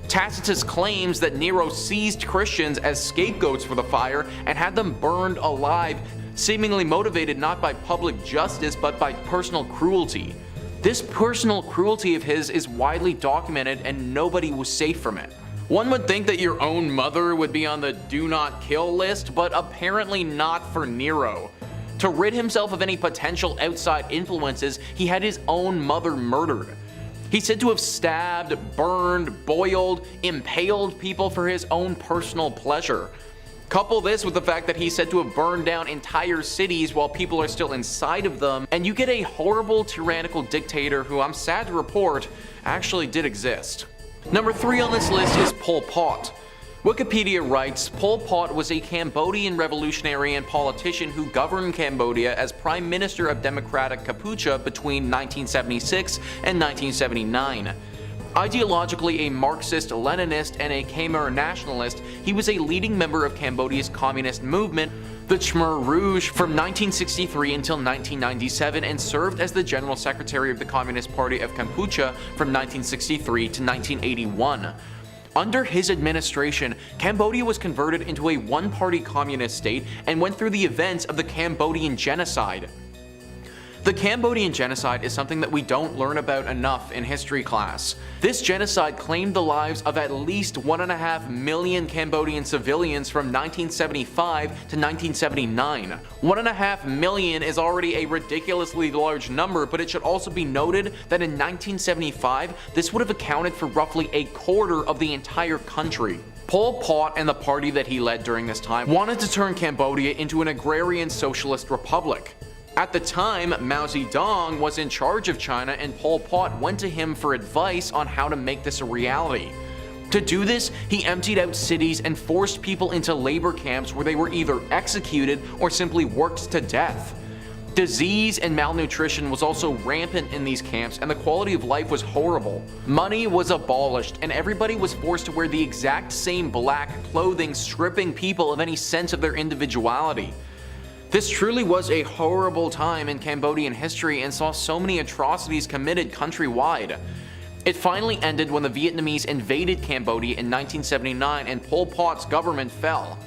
Speaker 3: Tacitus claims that Nero seized Christians as scapegoats for the fire and had them burned alive, seemingly motivated not by public justice but by personal cruelty. This personal cruelty of his is widely documented and nobody was safe from it. One would think that your own mother would be on the do not kill list, but apparently not for Nero. To rid himself of any potential outside influences, he had his own mother murdered. He's said to have stabbed, burned, boiled, impaled people for his own personal pleasure. Couple this with the fact that he's said to have burned down entire cities while people are still inside of them, and you get a horrible tyrannical dictator who, I'm sad to report, actually did exist. Number 3 on this list is Pol Pot. Wikipedia writes, Pol Pot was a Cambodian revolutionary and politician who governed Cambodia as Prime Minister of Democratic Kampuchea between 1976 and 1979. Ideologically a Marxist-Leninist and a Khmer nationalist, he was a leading member of Cambodia's communist movement, the Khmer Rouge, from 1963 until 1997, and served as the General Secretary of the Communist Party of Kampuchea from 1963 to 1981. Under his administration, Cambodia was converted into a one-party communist state and went through the events of the Cambodian genocide. The Cambodian genocide is something that we don't learn about enough in history class. This genocide claimed the lives of at least 1.5 million Cambodian civilians from 1975 to 1979. 1.5 million is already a ridiculously large number, but it should also be noted that in 1975, this would have accounted for roughly a quarter of the entire country. Pol Pot and the party that he led during this time wanted to turn Cambodia into an agrarian socialist republic. At the time, Mao Zedong was in charge of China, and Pol Pot went to him for advice on how to make this a reality. To do this, he emptied out cities and forced people into labor camps where they were either executed or simply worked to death. Disease and malnutrition was also rampant in these camps, and the quality of life was horrible. Money was abolished, and everybody was forced to wear the exact same black clothing, stripping people of any sense of their individuality. This truly was a horrible time in Cambodian history and saw so many atrocities committed countrywide. It finally ended when the Vietnamese invaded Cambodia in 1979 and Pol Pot's government fell.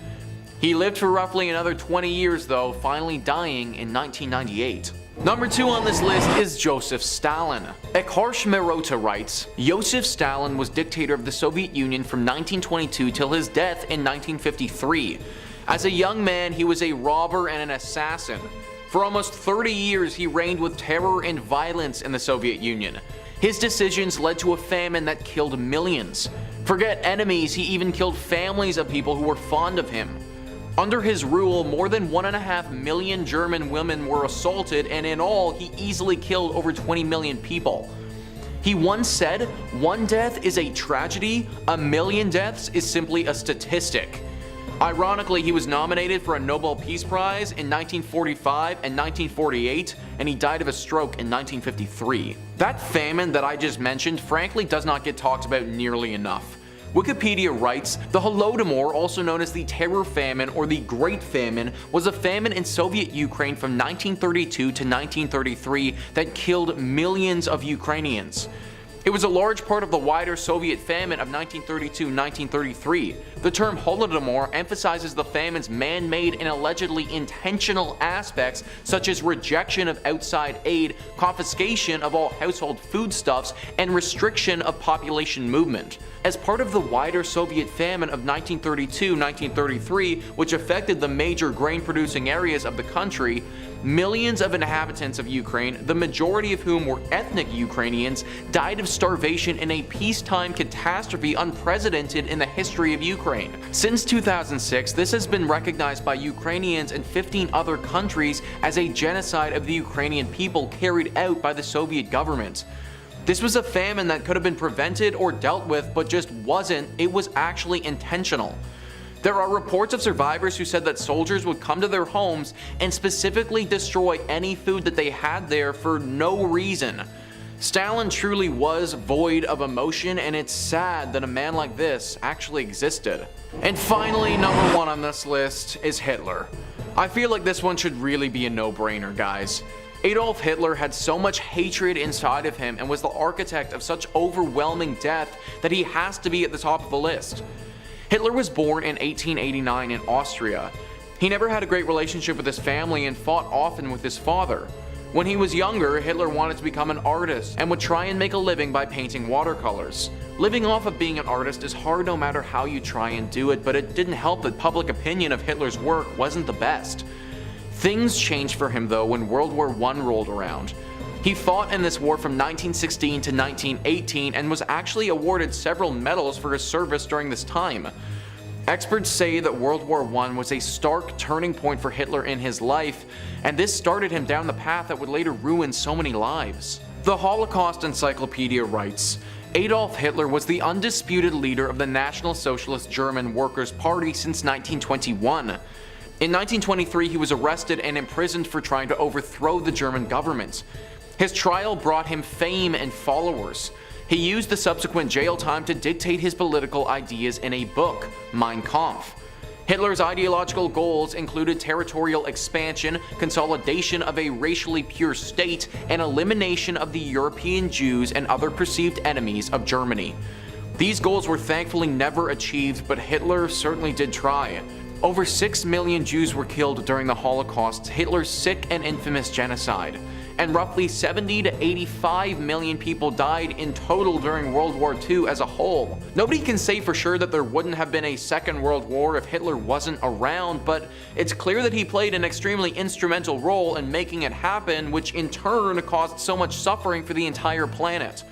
Speaker 3: He lived for roughly another 20 years though, finally dying in 1998. Number 2 on this list is Joseph Stalin. Ekharsh Merota writes, Joseph Stalin was dictator of the Soviet Union from 1922 till his death in 1953. As a young man, he was a robber and an assassin. For almost 30 years, he reigned with terror and violence in the Soviet Union. His decisions led to a famine that killed millions. Forget enemies, he even killed families of people who were fond of him. Under his rule, more than 1.5 million German women were assaulted, and in all, he easily killed over 20 million people. He once said, "One death is a tragedy, a million deaths is simply a statistic." Ironically, he was nominated for a Nobel Peace Prize in 1945 and 1948, and he died of a stroke in 1953. That famine that I just mentioned frankly does not get talked about nearly enough. Wikipedia writes, the Holodomor, also known as the Terror Famine or the Great Famine, was a famine in Soviet Ukraine from 1932 to 1933 that killed millions of Ukrainians. It was a large part of the wider Soviet famine of 1932-1933. The term Holodomor emphasizes the famine's man-made and allegedly intentional aspects such as rejection of outside aid, confiscation of all household foodstuffs, and restriction of population movement. As part of the wider Soviet famine of 1932-1933, which affected the major grain-producing areas of the country, millions of inhabitants of Ukraine, the majority of whom were ethnic Ukrainians, died of starvation in a peacetime catastrophe unprecedented in the history of Ukraine. Since 2006, this has been recognized by Ukrainians and 15 other countries as a genocide of the Ukrainian people carried out by the Soviet government. This was a famine that could have been prevented or dealt with, but just wasn't. It was actually intentional. There are reports of survivors who said that soldiers would come to their homes and specifically destroy any food that they had there for no reason. Stalin truly was void of emotion, and it's sad that a man like this actually existed. And finally, number 1 on this list is Hitler. I feel like this one should really be a no-brainer, guys. Adolf Hitler had so much hatred inside of him and was the architect of such overwhelming death that he has to be at the top of the list. Hitler was born in 1889 in Austria. He never had a great relationship with his family and fought often with his father. When he was younger, Hitler wanted to become an artist and would try and make a living by painting watercolors. Living off of being an artist is hard no matter how you try and do it, but it didn't help that public opinion of Hitler's work wasn't the best. Things changed for him though when World War I rolled around. He fought in this war from 1916 to 1918 and was actually awarded several medals for his service during this time. Experts say that World War I was a stark turning point for Hitler in his life, and this started him down the path that would later ruin so many lives. The Holocaust Encyclopedia writes, Adolf Hitler was the undisputed leader of the National Socialist German Workers' Party since 1921. In 1923, he was arrested and imprisoned for trying to overthrow the German government. His trial brought him fame and followers. He used the subsequent jail time to dictate his political ideas in a book, Mein Kampf. Hitler's ideological goals included territorial expansion, consolidation of a racially pure state, and elimination of the European Jews and other perceived enemies of Germany. These goals were thankfully never achieved, but Hitler certainly did try. Over 6 million Jews were killed during the Holocaust, Hitler's sick and infamous genocide, and roughly 70 to 85 million people died in total during World War II as a whole. Nobody can say for sure that there wouldn't have been a Second World War if Hitler wasn't around, but it's clear that he played an extremely instrumental role in making it happen, which in turn caused so much suffering for the entire planet.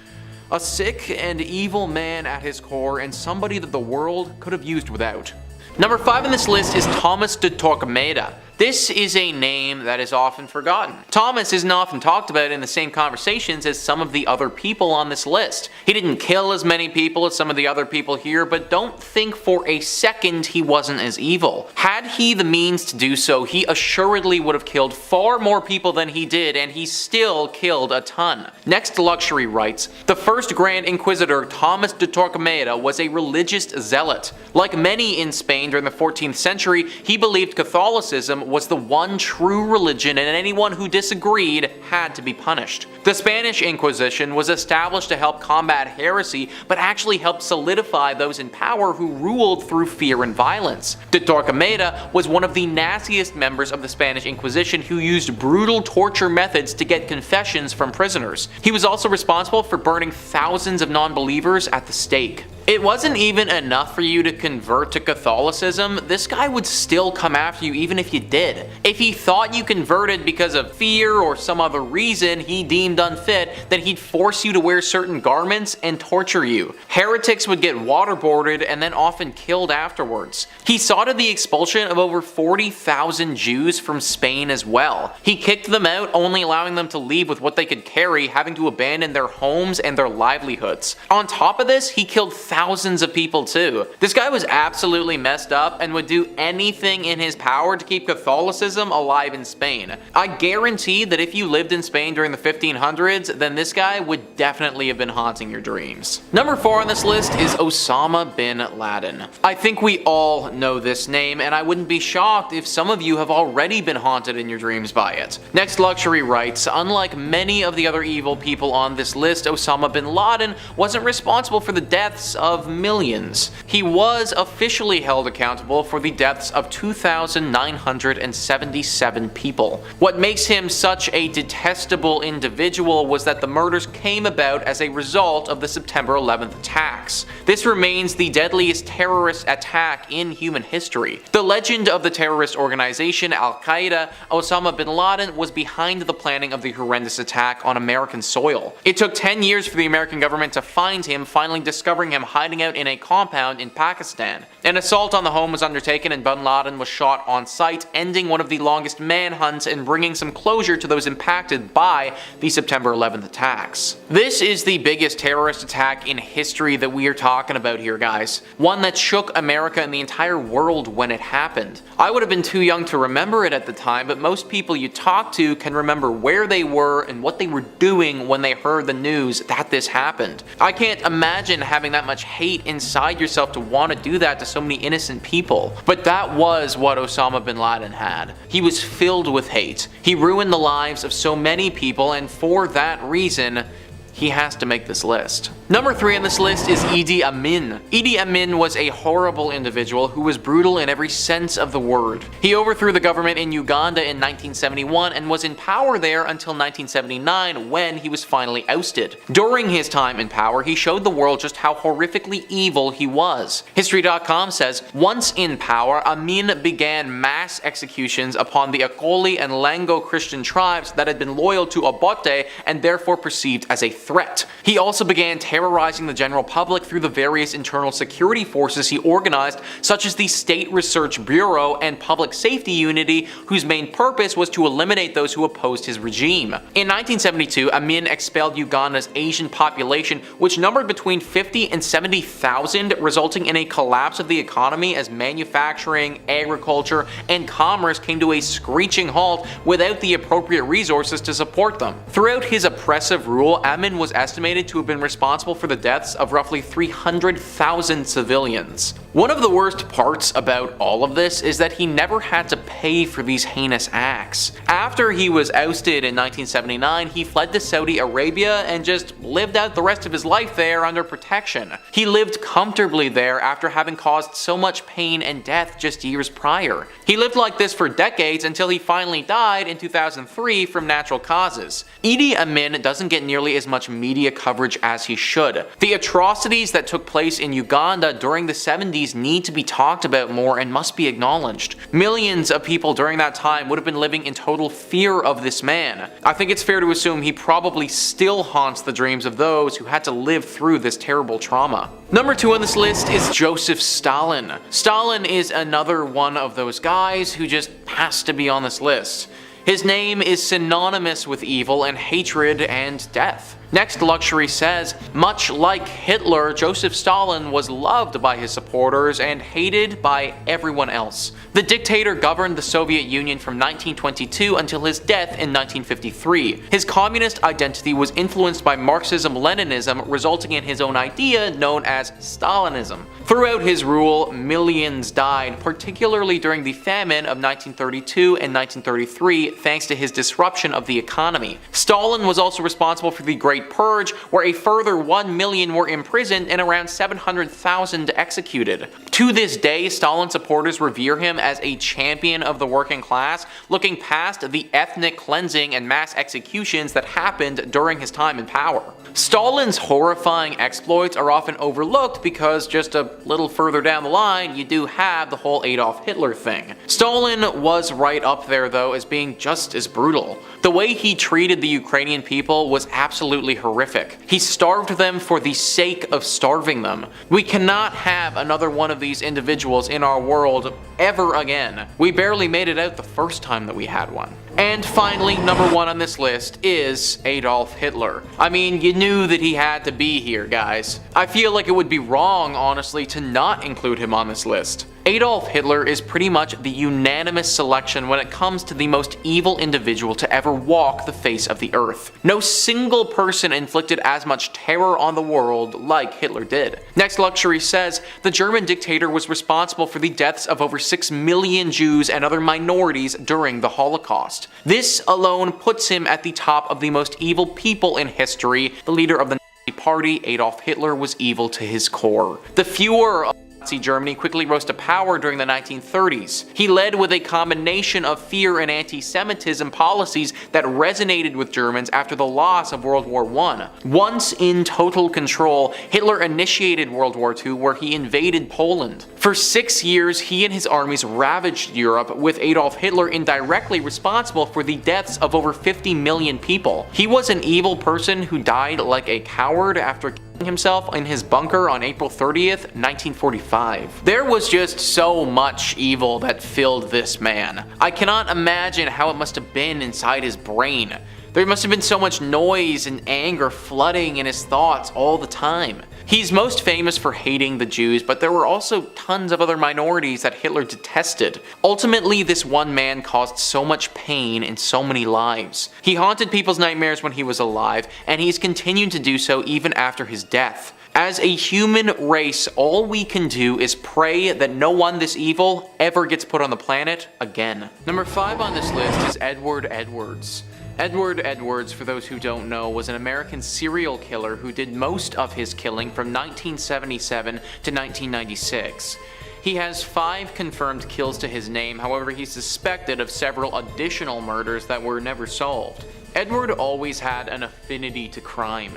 Speaker 3: A sick and evil man at his core, and somebody that the world could have used without. Number 5 on this list is Tomas de Torquemada. This is a name that is often forgotten. Thomas isn't often talked about in the same conversations as some of the other people on this list. He didn't kill as many people as some of the other people here, but don't think for a second he wasn't as evil. Had he the means to do so, he assuredly would have killed far more people than he did, and he still killed a ton. Next Luxury writes, the first Grand Inquisitor Tomas de Torquemada was a religious zealot. Like many in Spain during the 14th century, he believed Catholicism was the one true religion, and anyone who disagreed had to be punished. The Spanish Inquisition was established to help combat heresy, but actually helped solidify those in power who ruled through fear and violence. De Torquemada was one of the nastiest members of the Spanish Inquisition who used brutal torture methods to get confessions from prisoners. He was also responsible for burning thousands of non-believers at the stake. It wasn't even enough for you to convert to Catholicism, this guy would still come after you even if you did. If he thought you converted because of fear or some other reason he deemed unfit, then he'd force you to wear certain garments and torture you. Heretics would get waterboarded and then often killed afterwards. He saw to the expulsion of over 40,000 Jews from Spain as well. He kicked them out, only allowing them to leave with what they could carry, having to abandon their homes and their livelihoods. On top of this, he killed thousands of people too. This guy was absolutely messed up and would do anything in his power to keep Catholicism alive in Spain. I guarantee that if you lived in Spain during the 1500s, then this guy would definitely have been haunting your dreams. Number 4 on this list is Osama Bin Laden. I think we all know this name, and I wouldn't be shocked if some of you have already been haunted in your dreams by it. Next Luxury writes, unlike many of the other evil people on this list, Osama Bin Laden wasn't responsible for the deaths of millions. He was officially held accountable for the deaths of 2,977 people. What makes him such a detestable individual was that the murders came about as a result of the September 11th attacks. This remains the deadliest terrorist attack in human history. The legend of the terrorist organization Al-Qaeda, Osama Bin Laden, was behind the planning of the horrendous attack on American soil. It took 10 years for the American government to find him, finally discovering him hiding out in a compound in Pakistan. An assault on the home was undertaken and Bin Laden was shot on sight, ending one of the longest manhunts and bringing some closure to those impacted by the September 11th attacks. This is the biggest terrorist attack in history that we are talking about here, guys. One that shook America and the entire world when it happened. I would have been too young to remember it at the time, but most people you talk to can remember where they were and what they were doing when they heard the news that this happened. I can't imagine having that much hate inside yourself to want to do that to so many innocent people. But that was what Osama Bin Laden had. He was filled with hate. He ruined the lives of so many people, and for that reason, he has to make this list. Number 3 on this list is Idi Amin. Idi Amin was a horrible individual who was brutal in every sense of the word. He overthrew the government in Uganda in 1971 and was in power there until 1979 when he was finally ousted. During his time in power, he showed the world just how horrifically evil he was. History.com says, once in power, Amin began mass executions upon the Akoli and Lango Christian tribes that had been loyal to Obote and therefore perceived as a threat. He also began terrorizing the general public through the various internal security forces he organized, such as the State Research Bureau and Public Safety Unity, whose main purpose was to eliminate those who opposed his regime. In 1972, Amin expelled Uganda's Asian population, which numbered between 50 and 70,000, resulting in a collapse of the economy as manufacturing, agriculture, and commerce came to a screeching halt without the appropriate resources to support them. Throughout his oppressive rule, Amin was estimated to have been responsible for the deaths of roughly 300,000 civilians. One of the worst parts about all of this is that he never had to pay for these heinous acts. After he was ousted in 1979, he fled to Saudi Arabia and just lived out the rest of his life there under protection. He lived comfortably there after having caused so much pain and death just years prior. He lived like this for decades until he finally died in 2003 from natural causes. Idi Amin doesn't get nearly as much media coverage as he should. The atrocities that took place in Uganda during the 70s need to be talked about more and must be acknowledged. Millions of people during that time would have been living in total fear of this man. I think it's fair to assume he probably still haunts the dreams of those who had to live through this terrible trauma. Number 2 on this list is Joseph Stalin. Stalin is another one of those guys who just has to be on this list. His name is synonymous with evil and hatred and death. Next Luxury says, much like Hitler, Joseph Stalin was loved by his supporters and hated by everyone else. The dictator governed the Soviet Union from 1922 until his death in 1953. His communist identity was influenced by Marxism-Leninism, resulting in his own idea known as Stalinism. Throughout his rule, millions died, particularly during the famine of 1932 and 1933, thanks to his disruption of the economy. Stalin was also responsible for the Great Purge, where a further 1 million were imprisoned and around 700,000 executed. To this day, Stalin supporters revere him as a champion of the working class, looking past the ethnic cleansing and mass executions that happened during his time in power. Stalin's horrifying exploits are often overlooked because just a little further down the line, you do have the whole Adolf Hitler thing. Stalin was right up there though as being just as brutal. The way he treated the Ukrainian people was absolutely horrific. He starved them for the sake of starving them. We cannot have another one of these individuals in our world ever again. We barely made it out the first time that we had one. And finally, number 1 on this list is Adolf Hitler. I mean, you knew that he had to be here, guys. I feel like it would be wrong, honestly, to not include him on this list. Adolf Hitler is pretty much the unanimous selection when it comes to the most evil individual to ever walk the face of the earth. No single person inflicted as much terror on the world like Hitler did. Next Luxury says, the German dictator was responsible for the deaths of over 6 million Jews and other minorities during the Holocaust. This alone puts him at the top of the most evil people in history, the leader of the Party, Adolf Hitler was evil to his core. The Fuhrer of Nazi Germany quickly rose to power during the 1930s. He led with a combination of fear and anti-Semitism policies that resonated with Germans after the loss of World War I. Once in total control, Hitler initiated World War II, where he invaded Poland. For 6 years, he and his armies ravaged Europe, with Adolf Hitler indirectly responsible for the deaths of over 50 million people. He was an evil person who died like a coward after killing himself in his bunker on April 30th, 1945. There was just so much evil that filled this man. I cannot imagine how it must have been inside his brain. There must have been so much noise and anger flooding in his thoughts all the time. He's most famous for hating the Jews, but there were also tons of other minorities that Hitler detested. Ultimately, this one man caused so much pain in so many lives. He haunted people's nightmares when he was alive, and he's continued to do so even after his death. As a human race, all we can do is pray that no one this evil ever gets put on the planet again. Number 5 on this list is Edward Edwards. Edward Edwards, for those who don't know, was an American serial killer who did most of his killing from 1977 to 1996. He has 5 confirmed kills to his name, however he's suspected of several additional murders that were never solved. Edward always had an affinity to crime.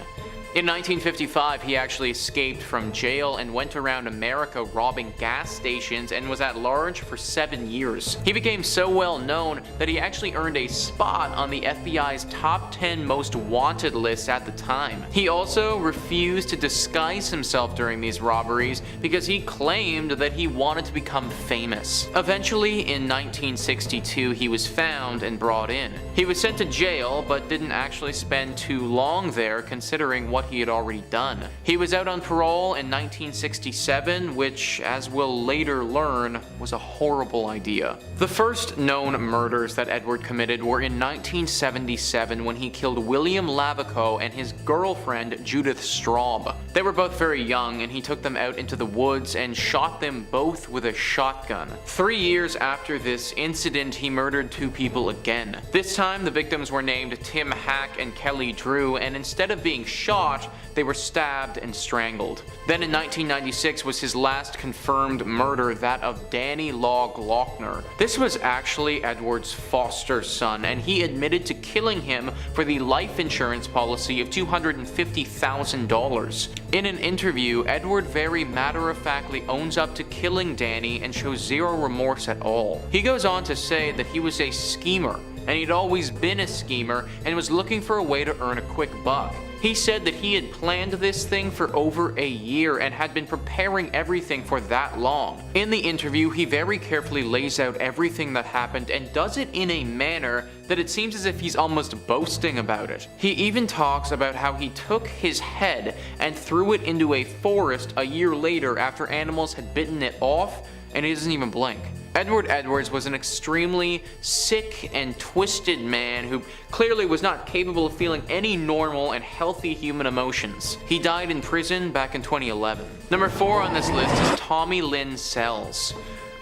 Speaker 3: In 1955, he actually escaped from jail and went around America robbing gas stations and was at large for 7 years. He became so well known that he actually earned a spot on the FBI's top 10 most wanted list at the time. He also refused to disguise himself during these robberies because he claimed that he wanted to become famous. Eventually, in 1962, he was found and brought in. He was sent to jail, but didn't actually spend too long there considering what he had already done. He was out on parole in 1967, which, as we'll later learn, was a horrible idea. The first known murders that Edward committed were in 1977 when he killed William Lavico and his girlfriend Judith Straub. They were both very young, and he took them out into the woods and shot them both with a shotgun. 3 years after this incident, he murdered 2 people again. This time, the victims were named Tim Hack and Kelly Drew, and instead of being shot, they were stabbed and strangled. Then in 1996 was his last confirmed murder, that of Danny Law Glockner. This was actually Edward's foster son, and he admitted to killing him for the life insurance policy of $250,000. In an interview, Edward very matter-of-factly owns up to killing Danny and shows zero remorse at all. He goes on to say that he was a schemer, and he'd always been a schemer and was looking for a way to earn a quick buck. He said that he had planned this thing for over a year and had been preparing everything for that long. In the interview, he very carefully lays out everything that happened and does it in a manner that it seems as if he's almost boasting about it. He even talks about how he took his head and threw it into a forest a year later after animals had bitten it off, and he doesn't even blink. Edward Edwards was an extremely sick and twisted man who clearly was not capable of feeling any normal and healthy human emotions. He died in prison back in 2011. Number 4 on this list is Tommy Lynn Sells.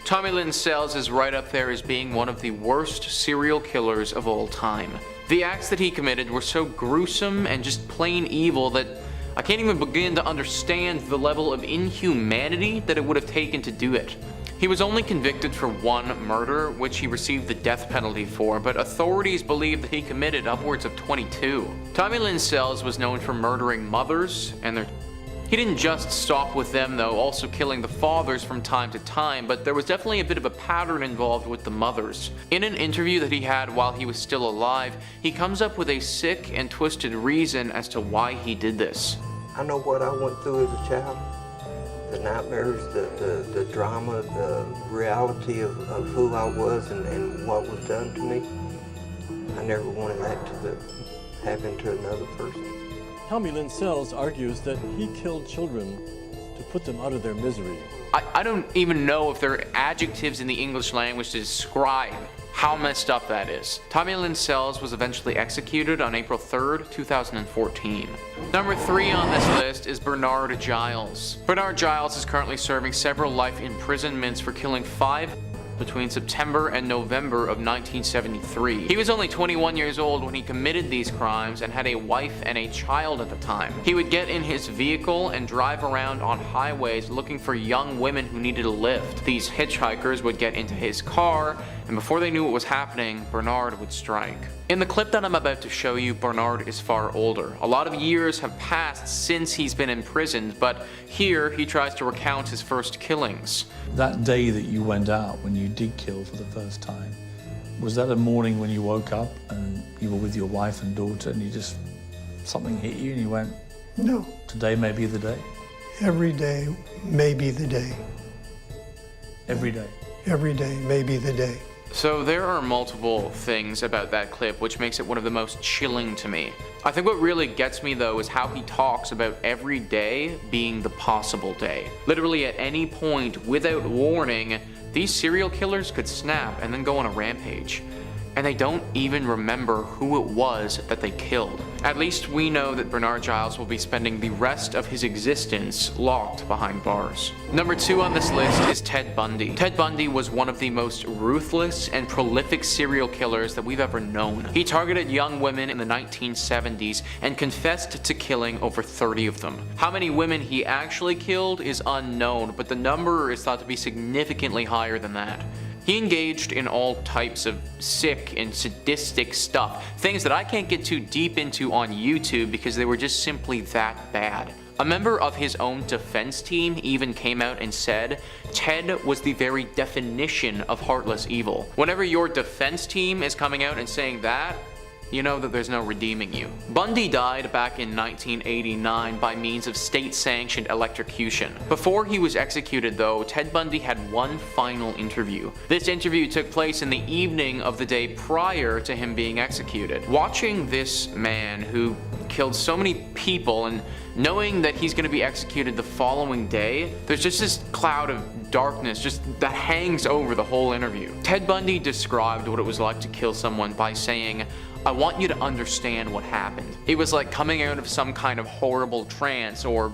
Speaker 3: Tommy Lynn Sells is right up there as being one of the worst serial killers of all time. The acts that he committed were so gruesome and just plain evil that I can't even begin to understand the level of inhumanity that it would have taken to do it. He was only convicted for 1 murder, which he received the death penalty for, but authorities believe that he committed upwards of 22. Tommy Lynn Sells was known for murdering mothers and their... He didn't just stop with them though, also killing the fathers from time to time, but there was definitely a bit of a pattern involved with the mothers. In an interview that he had while he was still alive, he comes up with a sick and twisted reason as to why he did this.
Speaker 4: I know what I went through as a child. The nightmares, the drama, the reality of who I was and what was done to me. I never wanted that to happen to another person.
Speaker 5: Tommy Lynn Sells argues that he killed children to put them out of their misery.
Speaker 3: I don't even know if there are adjectives in the English language to describe how messed up that is. Tommy Lynn Sells was eventually executed on April 3rd, 2014. Number 3 on this list is Bernard Giles. Bernard Giles is currently serving several life imprisonments for killing 5 between September and November of 1973. He was only 21 years old when he committed these crimes and had a wife and a child at the time. He would get in his vehicle and drive around on highways looking for young women who needed a lift. These hitchhikers would get into his car, and before they knew what was happening, Bernard would strike. In the clip that I'm about to show you, Bernard is far older. A lot of years have passed since he's been imprisoned, but here he tries to recount his first killings.
Speaker 6: That day that you went out, when you did kill for the first time, was that a morning when you woke up and you were with your wife and daughter and something hit you and you went,
Speaker 7: No.
Speaker 6: today may be the day?
Speaker 7: Every day may be the day.
Speaker 6: Every day?
Speaker 7: Every day may be the day.
Speaker 3: So there are multiple things about that clip which makes it one of the most chilling to me. I think what really gets me though is how he talks about every day being the possible day. Literally at any point, without warning, these serial killers could snap and then go on a rampage. And they don't even remember who it was that they killed. At least we know that Bernard Giles will be spending the rest of his existence locked behind bars. Number 2 on this list is Ted Bundy. Ted Bundy was one of the most ruthless and prolific serial killers that we've ever known. He targeted young women in the 1970s and confessed to killing over 30 of them. How many women he actually killed is unknown, but the number is thought to be significantly higher than that. He engaged in all types of sick and sadistic stuff, things that I can't get too deep into on YouTube because they were just simply that bad. A member of his own defense team even came out and said, Ted was the very definition of heartless evil. Whenever your defense team is coming out and saying that, you know that there's no redeeming you. Bundy died back in 1989 by means of state-sanctioned electrocution. Before he was executed though, Ted Bundy had one final interview. This interview took place in the evening of the day prior to him being executed. Watching this man who killed so many people and knowing that he's going to be executed the following day, there's just this cloud of darkness that hangs over the whole interview. Ted Bundy described what it was like to kill someone by saying, I want you to understand what happened. It was like coming out of some kind of horrible trance or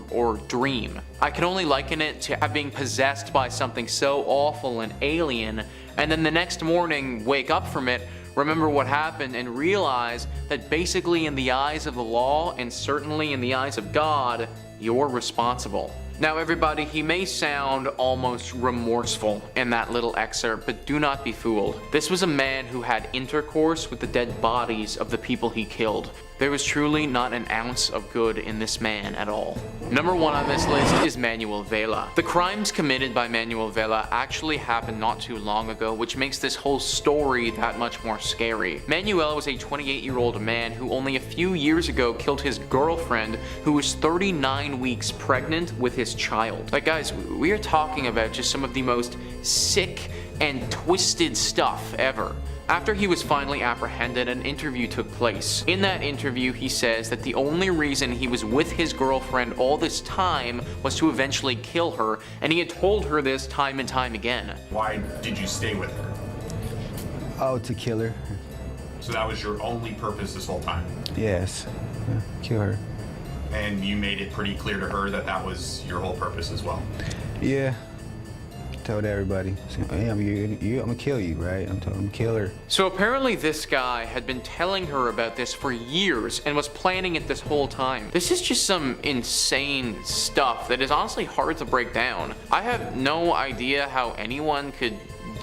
Speaker 3: dream. I can only liken it to being possessed by something so awful and alien, and then the next morning wake up from it, remember what happened, and realize that basically in the eyes of the law, and certainly in the eyes of God, you're responsible. Now everybody, he may sound almost remorseful in that little excerpt, but do not be fooled. This was a man who had intercourse with the dead bodies of the people he killed. There was truly not an ounce of good in this man at all. Number 1 on this list is Manuel Vela. The crimes committed by Manuel Vela actually happened not too long ago, which makes this whole story that much more scary. Manuel was a 28-year-old man who only a few years ago killed his girlfriend, who was 39 weeks pregnant with his child. Like guys, we are talking about just some of the most sick and twisted stuff ever. After he was finally apprehended, an interview took place. In that interview, he says that the only reason he was with his girlfriend all this time was to eventually kill her, and he had told her this time and time again.
Speaker 8: Why did you stay with her?
Speaker 9: Oh, to kill her.
Speaker 8: So that was your only purpose this whole time?
Speaker 9: Yes, kill her.
Speaker 8: And you made it pretty clear to her that that was your whole purpose as well?
Speaker 9: Yeah. Told everybody, hey, I'm gonna kill you, right? I'm telling him to kill her.
Speaker 3: So apparently this guy had been telling her about this for years and was planning it this whole time. This is just some insane stuff that is honestly hard to break down. I have no idea how anyone could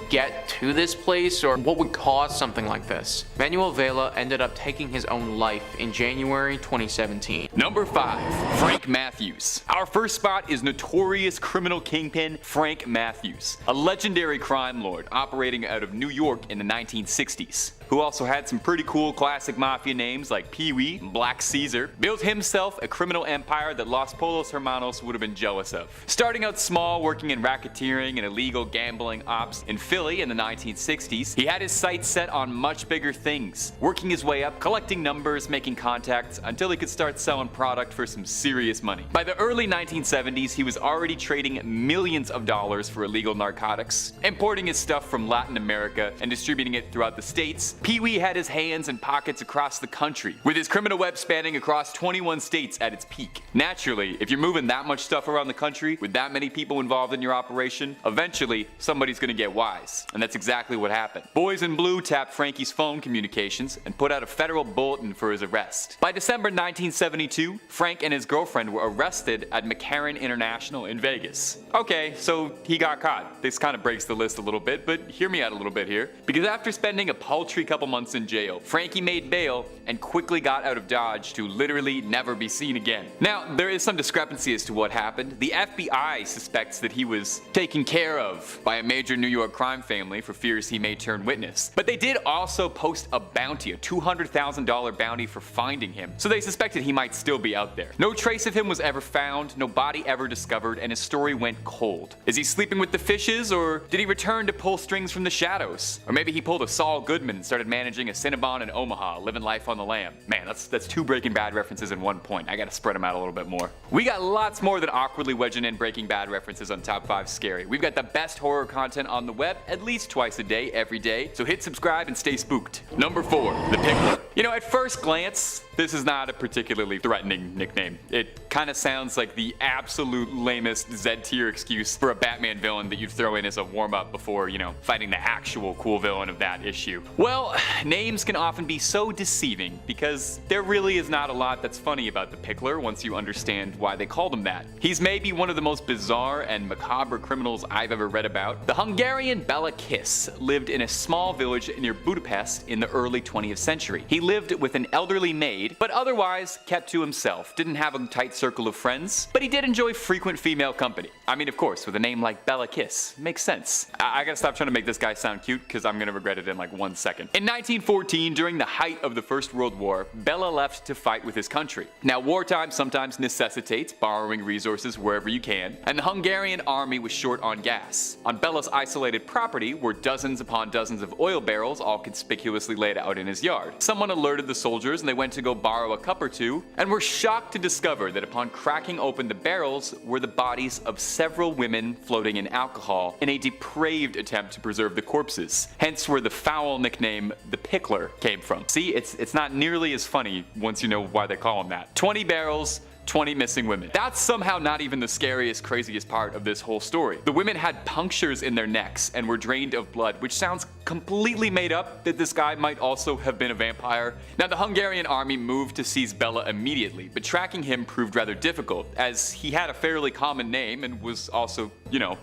Speaker 3: get to this place or what would cause something like this. Manuel Vela ended up taking his own life in January 2017.
Speaker 1: Number 5, Frank Matthews. Our first spot is notorious criminal kingpin Frank Matthews, a legendary crime lord operating out of New York in the 1960s, who also had some pretty cool classic mafia names like Pee-wee and Black Caesar. Built himself a criminal empire that Los Polos Hermanos would have been jealous of. Starting out small, working in racketeering and illegal gambling ops in Philly in the 1960s, he had his sights set on much bigger things, working his way up, collecting numbers, making contacts, until he could start selling product for some serious money. By the early 1970s, he was already trading millions of dollars for illegal narcotics, importing his stuff from Latin America and distributing it throughout the States, Pee-wee had his hands in pockets across the country, with his criminal web spanning across 21 states at its peak. Naturally, if you're moving that much stuff around the country, with that many people involved in your operation, eventually somebody's gonna get wise. And that's exactly what happened. Boys in Blue tapped Frankie's phone communications and put out a federal bulletin for his arrest. By December 1972, Frank and his girlfriend were arrested at McCarran International in Vegas. Okay, so he got caught. This kind of breaks the list a little bit, but hear me out a little bit here. Because after spending a paltry couple months in jail, Frankie made bail and quickly got out of Dodge to literally never be seen again. Now, there is some discrepancy as to what happened. The FBI suspects that he was taken care of by a major New York crime family for fears he may turn witness. But they did also post a bounty, a $200,000 bounty for finding him, so they suspected he might still be out there. No trace of him was ever found, no body ever discovered, and his story went cold. Is he sleeping with the fishes, or did he return to pull strings from the shadows? Or maybe he pulled a Saul Goodman and started managing a Cinnabon in Omaha, living life on the lam. Man, that's two Breaking Bad references in one point. I gotta spread them out a little bit more. We got lots more than awkwardly wedging in Breaking Bad references on Top 5 Scary. We've got the best horror content on the web at least twice a day, every day, so hit subscribe and stay spooked. Number 4, the Pickler. You know, at first glance, this is not a particularly threatening nickname. It kind of sounds like the absolute lamest Z-tier excuse for a Batman villain that you'd throw in as a warm-up before, fighting the actual cool villain of that issue. Well, names can often be so deceiving because there really is not a lot that's funny about the Pickler once you understand why they called him that. He's maybe one of the most bizarre and macabre criminals I've ever read about. The Hungarian Bela Kiss lived in a small village near Budapest in the early 20th century. He lived with an elderly maid, but otherwise kept to himself, didn't have a tight circle of friends, but he did enjoy frequent female company. I mean, of course, with a name like Bela Kiss, makes sense. I gotta stop trying to make this guy sound cute because I'm gonna regret it in like 1 second. In 1914, during the height of the First World War, Bela left to fight with his country. Now, wartime sometimes necessitates borrowing resources wherever you can, and the Hungarian army was short on gas. On Bela's isolated property were dozens upon dozens of oil barrels all conspicuously laid out in his yard. Someone alerted the soldiers and they went to go borrow a cup or two, and were shocked to discover that upon cracking open the barrels were the bodies of several women floating in alcohol in a depraved attempt to preserve the corpses. Hence where the foul nickname the Pickler came from. See, it's not nearly as funny once you know why they call him that. 20 barrels, 20 missing women. That's somehow not even the scariest, craziest part of this whole story. The women had punctures in their necks and were drained of blood, which sounds completely made up that this guy might also have been a vampire. Now, the Hungarian army moved to seize Bela immediately, but tracking him proved rather difficult, as he had a fairly common name and was also,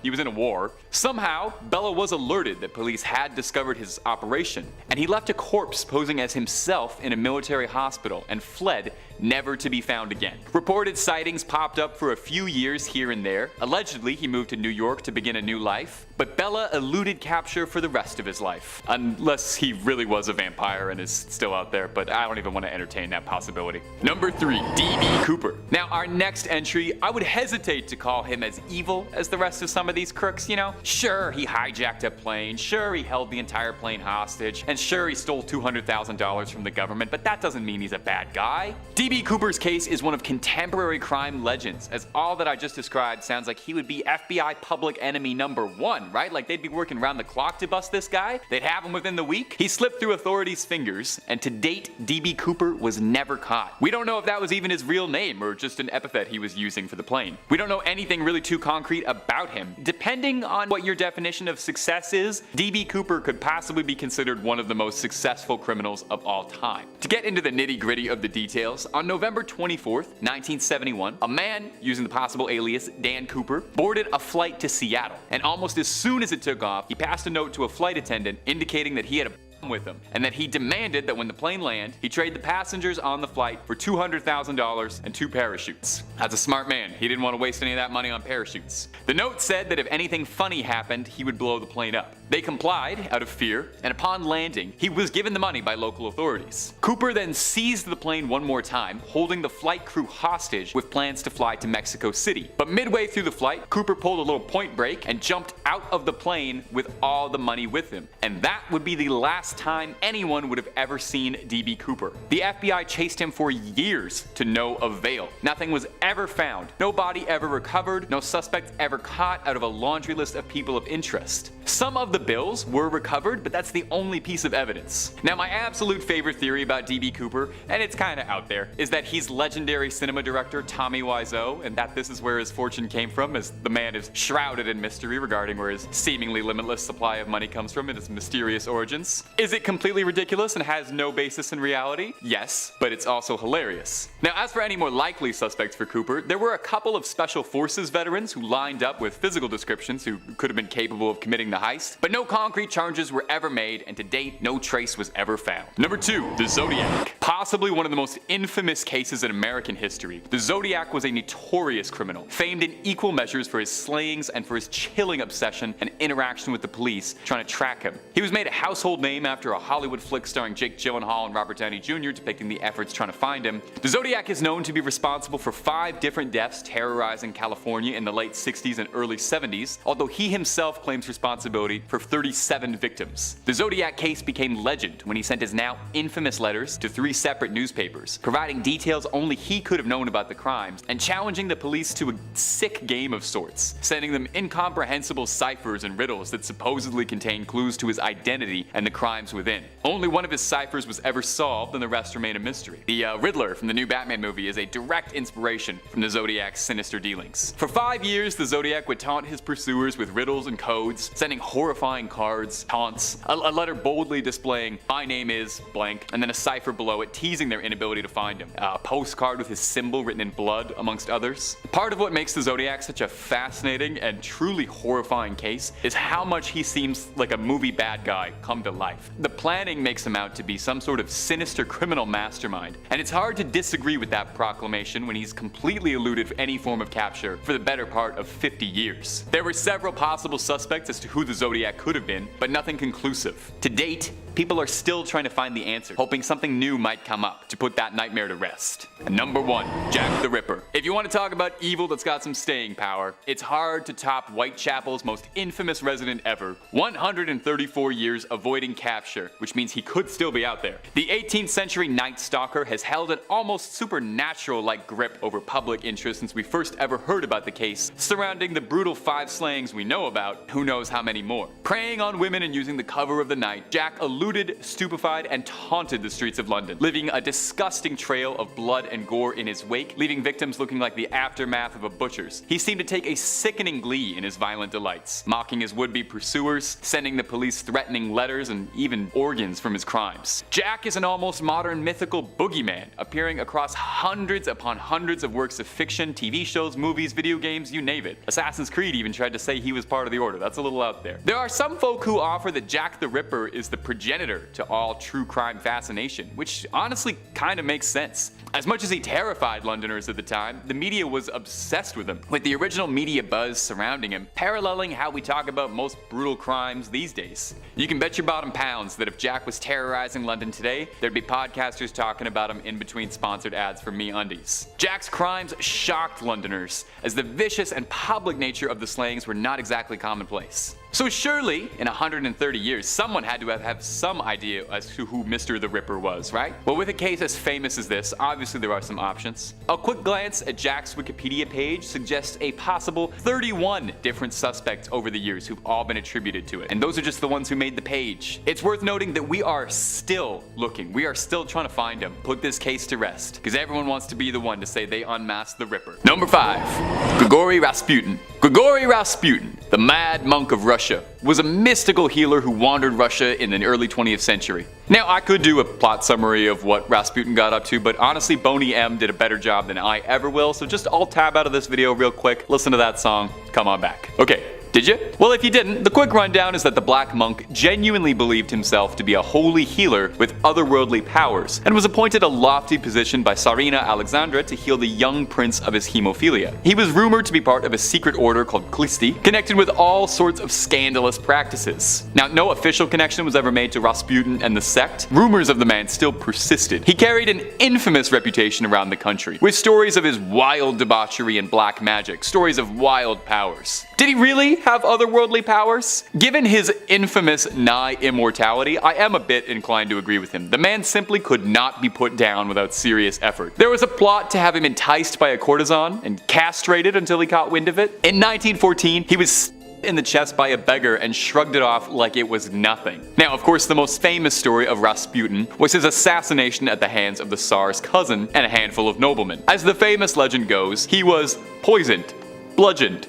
Speaker 1: he was in a war. Somehow, Bela was alerted that police had discovered his operation, and he left a corpse posing as himself in a military hospital and fled, never to be found again. Reported sightings popped up for a few years here and there. Allegedly, he moved to New York to begin a new life, but Bela eluded capture for the rest of his life. Unless he really was a vampire and is still out there, but I don't even want to entertain that possibility. Number 3, D.B. Cooper. Now, our next entry, I would hesitate to call him as evil as the rest of some of these crooks, Sure, he hijacked a plane, sure, he held the entire plane hostage, and sure, he stole $200,000 from the government, but that doesn't mean he's a bad guy. D.B. Cooper's case is one of contemporary crime legends, as all that I just described sounds like he would be FBI public enemy number 1, right? Like they'd be working around the clock to bust this guy, they'd have him within the week. He slipped through authorities' fingers, and to date, D.B. Cooper was never caught. We don't know if that was even his real name or just an epithet he was using for the plane. We don't know anything really too concrete about him. Depending on what your definition of success is, D.B. Cooper could possibly be considered one of the most successful criminals of all time. To get into the nitty-gritty of the details, on November 24th, 1971, a man using the possible alias Dan Cooper boarded a flight to Seattle, and almost as soon as it took off, he passed a note to a flight attendant indicating that he had a with him, and that he demanded that when the plane landed, he trade the passengers on the flight for $200,000 and 2 parachutes. That's a smart man. He didn't want to waste any of that money on parachutes. The note said that if anything funny happened, he would blow the plane up. They complied out of fear, and upon landing, he was given the money by local authorities. Cooper then seized the plane one more time, holding the flight crew hostage with plans to fly to Mexico City. But midway through the flight, Cooper pulled a little point break and jumped out of the plane with all the money with him. And that would be the last time anyone would have ever seen D.B. Cooper. The FBI chased him for years to no avail. Nothing was ever found. No body ever recovered. No suspect ever caught out of a laundry list of people of interest. Some of the the bills were recovered, but that's the only piece of evidence. Now, my absolute favorite theory about D.B. Cooper, and it's kinda out there, is that he's legendary cinema director Tommy Wiseau, and that this is where his fortune came from, as the man is shrouded in mystery regarding where his seemingly limitless supply of money comes from and his mysterious origins. Is it completely ridiculous and has no basis in reality? Yes, but it's also hilarious. Now, as for any more likely suspects for Cooper, there were a couple of Special Forces veterans who lined up with physical descriptions who could have been capable of committing the heist, but no concrete charges were ever made, and to date, no trace was ever found. Number 2, the Zodiac. Possibly one of the most infamous cases in American history, the Zodiac was a notorious criminal, famed in equal measures for his slayings and for his chilling obsession and interaction with the police trying to track him. He was made a household name after a Hollywood flick starring Jake Gyllenhaal and Robert Downey Jr. depicting the efforts trying to find him. The Zodiac is known to be responsible for 5 different deaths terrorizing California in the late 60s and early 70s, although he himself claims responsibility for 37 victims. The Zodiac case became legend when he sent his now infamous letters to 3 separate newspapers, providing details only he could have known about the crimes, and challenging the police to a sick game of sorts, sending them incomprehensible ciphers and riddles that supposedly contain clues to his identity and the crimes within. Only one of his ciphers was ever solved, and the rest remain a mystery. The Riddler from the new Batman movie is a direct inspiration from the Zodiac's sinister dealings. For 5 years, the Zodiac would taunt his pursuers with riddles and codes, sending horrifying cards, taunts, a letter boldly displaying "My name is blank," and then a cipher below it teasing their inability to find him. A postcard with his symbol written in blood, amongst others. Part of what makes the Zodiac such a fascinating and truly horrifying case is how much he seems like a movie bad guy come to life. The planning makes him out to be some sort of sinister criminal mastermind, and it's hard to disagree with that proclamation when he's completely eluded any form of capture for the better part of 50 years. There were several possible suspects as to who the Zodiac could have been, but nothing conclusive. To date, people are still trying to find the answer, hoping something new might come up to put that nightmare to rest. Number 1, Jack the Ripper. If you want to talk about evil that's got some staying power, it's hard to top Whitechapel's most infamous resident ever, 134 years avoiding capture, which means he could still be out there. The 18th century Night Stalker has held an almost supernatural-like grip over public interest since we first ever heard about the case, surrounding the brutal 5 slayings we know about, who knows how many more. Preying on women and using the cover of the night, Jack eluded, stupefied, and taunted the streets of London, leaving a disgusting trail of blood and gore in his wake, leaving victims looking like the aftermath of a butcher's. He seemed to take a sickening glee in his violent delights, mocking his would-be pursuers, sending the police threatening letters and even organs from his crimes. Jack is an almost modern mythical boogeyman, appearing across hundreds upon hundreds of works of fiction, TV shows, movies, video games, you name it. Assassin's Creed even tried to say he was part of the Order. That's a little out there. There are some folk who offer that Jack the Ripper is the progenitor to all true crime fascination, which honestly kind of makes sense. As much as he terrified Londoners at the time, the media was obsessed with him, with the original media buzz surrounding him, paralleling how we talk about most brutal crimes these days. You can bet your bottom pounds that if Jack was terrorizing London today, there'd be podcasters talking about him in between sponsored ads for MeUndies. Jack's crimes shocked Londoners, as the vicious and public nature of the slayings were not exactly commonplace. So surely, in 130 years, someone had to have some idea as to who Mr. the Ripper was, right? Well, with a case as famous as this, obviously there are some options. A quick glance at Jack's Wikipedia page suggests a possible 31 different suspects over the years who've all been attributed to it, and those are just the ones who made the page. It's worth noting that we are still looking, we are still trying to find him, put this case to rest, because everyone wants to be the one to say they unmasked the Ripper. Number 5, Grigori Rasputin. Grigori Rasputin, the mad monk of Russia, was a mystical healer who wandered Russia in the early 20th century. Now, I could do a plot summary of what Rasputin got up to, but honestly, Boney M did a better job than I ever will, so just I'll tab out of this video real quick, listen to that song, come on back. Okay. Did you? Well, if you didn't, the quick rundown is that the black monk genuinely believed himself to be a holy healer with otherworldly powers, and was appointed a lofty position by Tsarina Alexandra to heal the young prince of his hemophilia. He was rumored to be part of a secret order called Klisti, connected with all sorts of scandalous practices. Now, no official connection was ever made to Rasputin and the sect. Rumors of the man still persisted. He carried an infamous reputation around the country, with stories of his wild debauchery and black magic, stories of wild powers. Did he really have otherworldly powers? Given his infamous nigh immortality, I am a bit inclined to agree with him. The man simply could not be put down without serious effort. There was a plot to have him enticed by a courtesan and castrated until he caught wind of it. In 1914, he was in the chest by a beggar and shrugged it off like it was nothing. Now, of course, the most famous story of Rasputin was his assassination at the hands of the Tsar's cousin and a handful of noblemen. As the famous legend goes, he was poisoned, bludgeoned,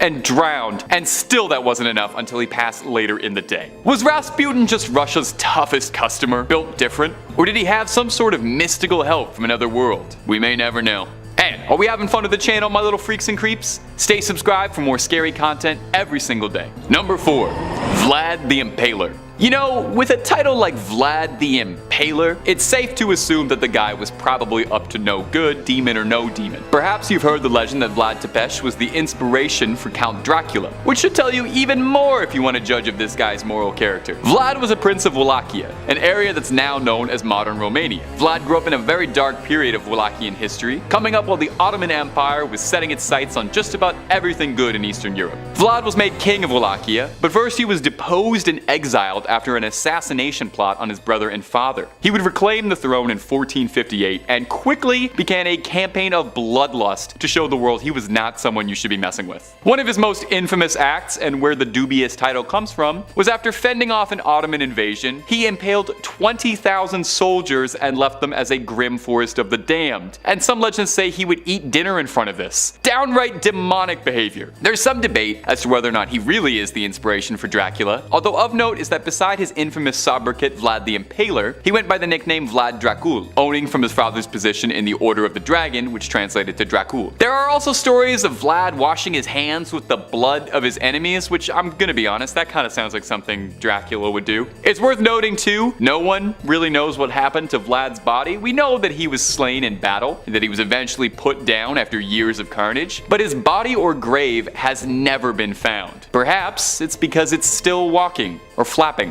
Speaker 1: and drowned, and still that wasn't enough until he passed later in the day. Was Rasputin just Russia's toughest customer, built different? Or did he have some sort of mystical help from another world? We may never know. And are we having fun with the channel, my little freaks and creeps? Stay subscribed for more scary content every single day. Number 4. Vlad the Impaler. You know, with a title like Vlad the Impaler, it's safe to assume that the guy was probably up to no good, demon or no demon. Perhaps you've heard the legend that Vlad Tepes was the inspiration for Count Dracula, which should tell you even more if you want to judge of this guy's moral character. Vlad was a prince of Wallachia, an area that's now known as modern Romania. Vlad grew up in a very dark period of Wallachian history, coming up while the Ottoman Empire was setting its sights on just about everything good in Eastern Europe. Vlad was made king of Wallachia, but first he was deposed and exiled after an assassination plot on his brother and father. He would reclaim the throne in 1458 and quickly began a campaign of bloodlust to show the world he was not someone you should be messing with. One of his most infamous acts, and where the dubious title comes from, was after fending off an Ottoman invasion, he impaled 20,000 soldiers and left them as a grim forest of the damned. And some legends say he would eat dinner in front of this. Downright demonic behavior. There's some debate as to whether or not he really is the inspiration for Dracula, although of note is that beside his infamous sobriquet Vlad the Impaler, he went by the nickname Vlad Dracul, owning from his father's position in the Order of the Dragon, which translated to Dracul. There are also stories of Vlad washing his hands with the blood of his enemies, which I'm gonna be honest, that kind of sounds like something Dracula would do. It's worth noting too, no one really knows what happened to Vlad's body. We know that he was slain in battle, and that he was eventually put down after years of carnage, but his body or grave has never been found. Perhaps it's because it's still walking, or flapping.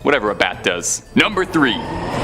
Speaker 1: Whatever a bat does. Number 3.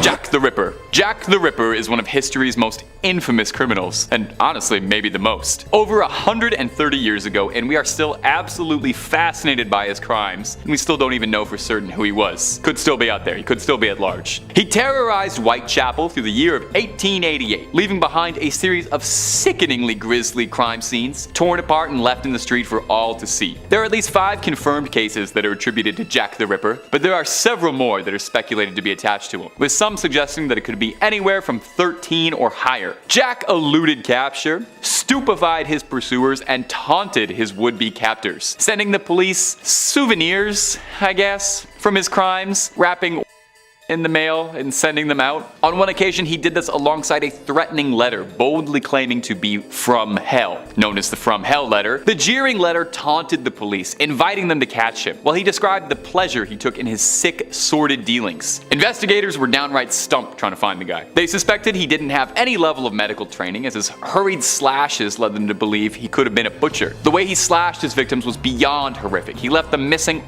Speaker 1: Jack the Ripper. Jack the Ripper is one of history's most infamous criminals, and honestly, maybe the most. Over 130 years ago, and we are still absolutely fascinated by his crimes, and we still don't even know for certain who he was. Could still be out there, he could still be at large. He terrorized Whitechapel through the year of 1888, leaving behind a series of sickeningly grisly crime scenes, torn apart and left in the street for all to see. There are at least 5 confirmed cases that are attributed to Jack the Ripper, but there are several more that are speculated to be attached to him, with some suggesting that it could be anywhere from 13 or higher. Jack eluded capture, stupefied his pursuers, and taunted his would-be captors, sending the police souvenirs, I guess, from his crimes, wrapping in the mail and sending them out. On one occasion, he did this alongside a threatening letter, boldly claiming to be from hell, known as the From Hell letter. The jeering letter taunted the police, inviting them to catch him, while he described the pleasure he took in his sick, sordid dealings. Investigators were downright stumped trying to find the guy. They suspected he didn't have any level of medical training, as his hurried slashes led them to believe he could have been a butcher. The way he slashed his victims was beyond horrific. He left them missing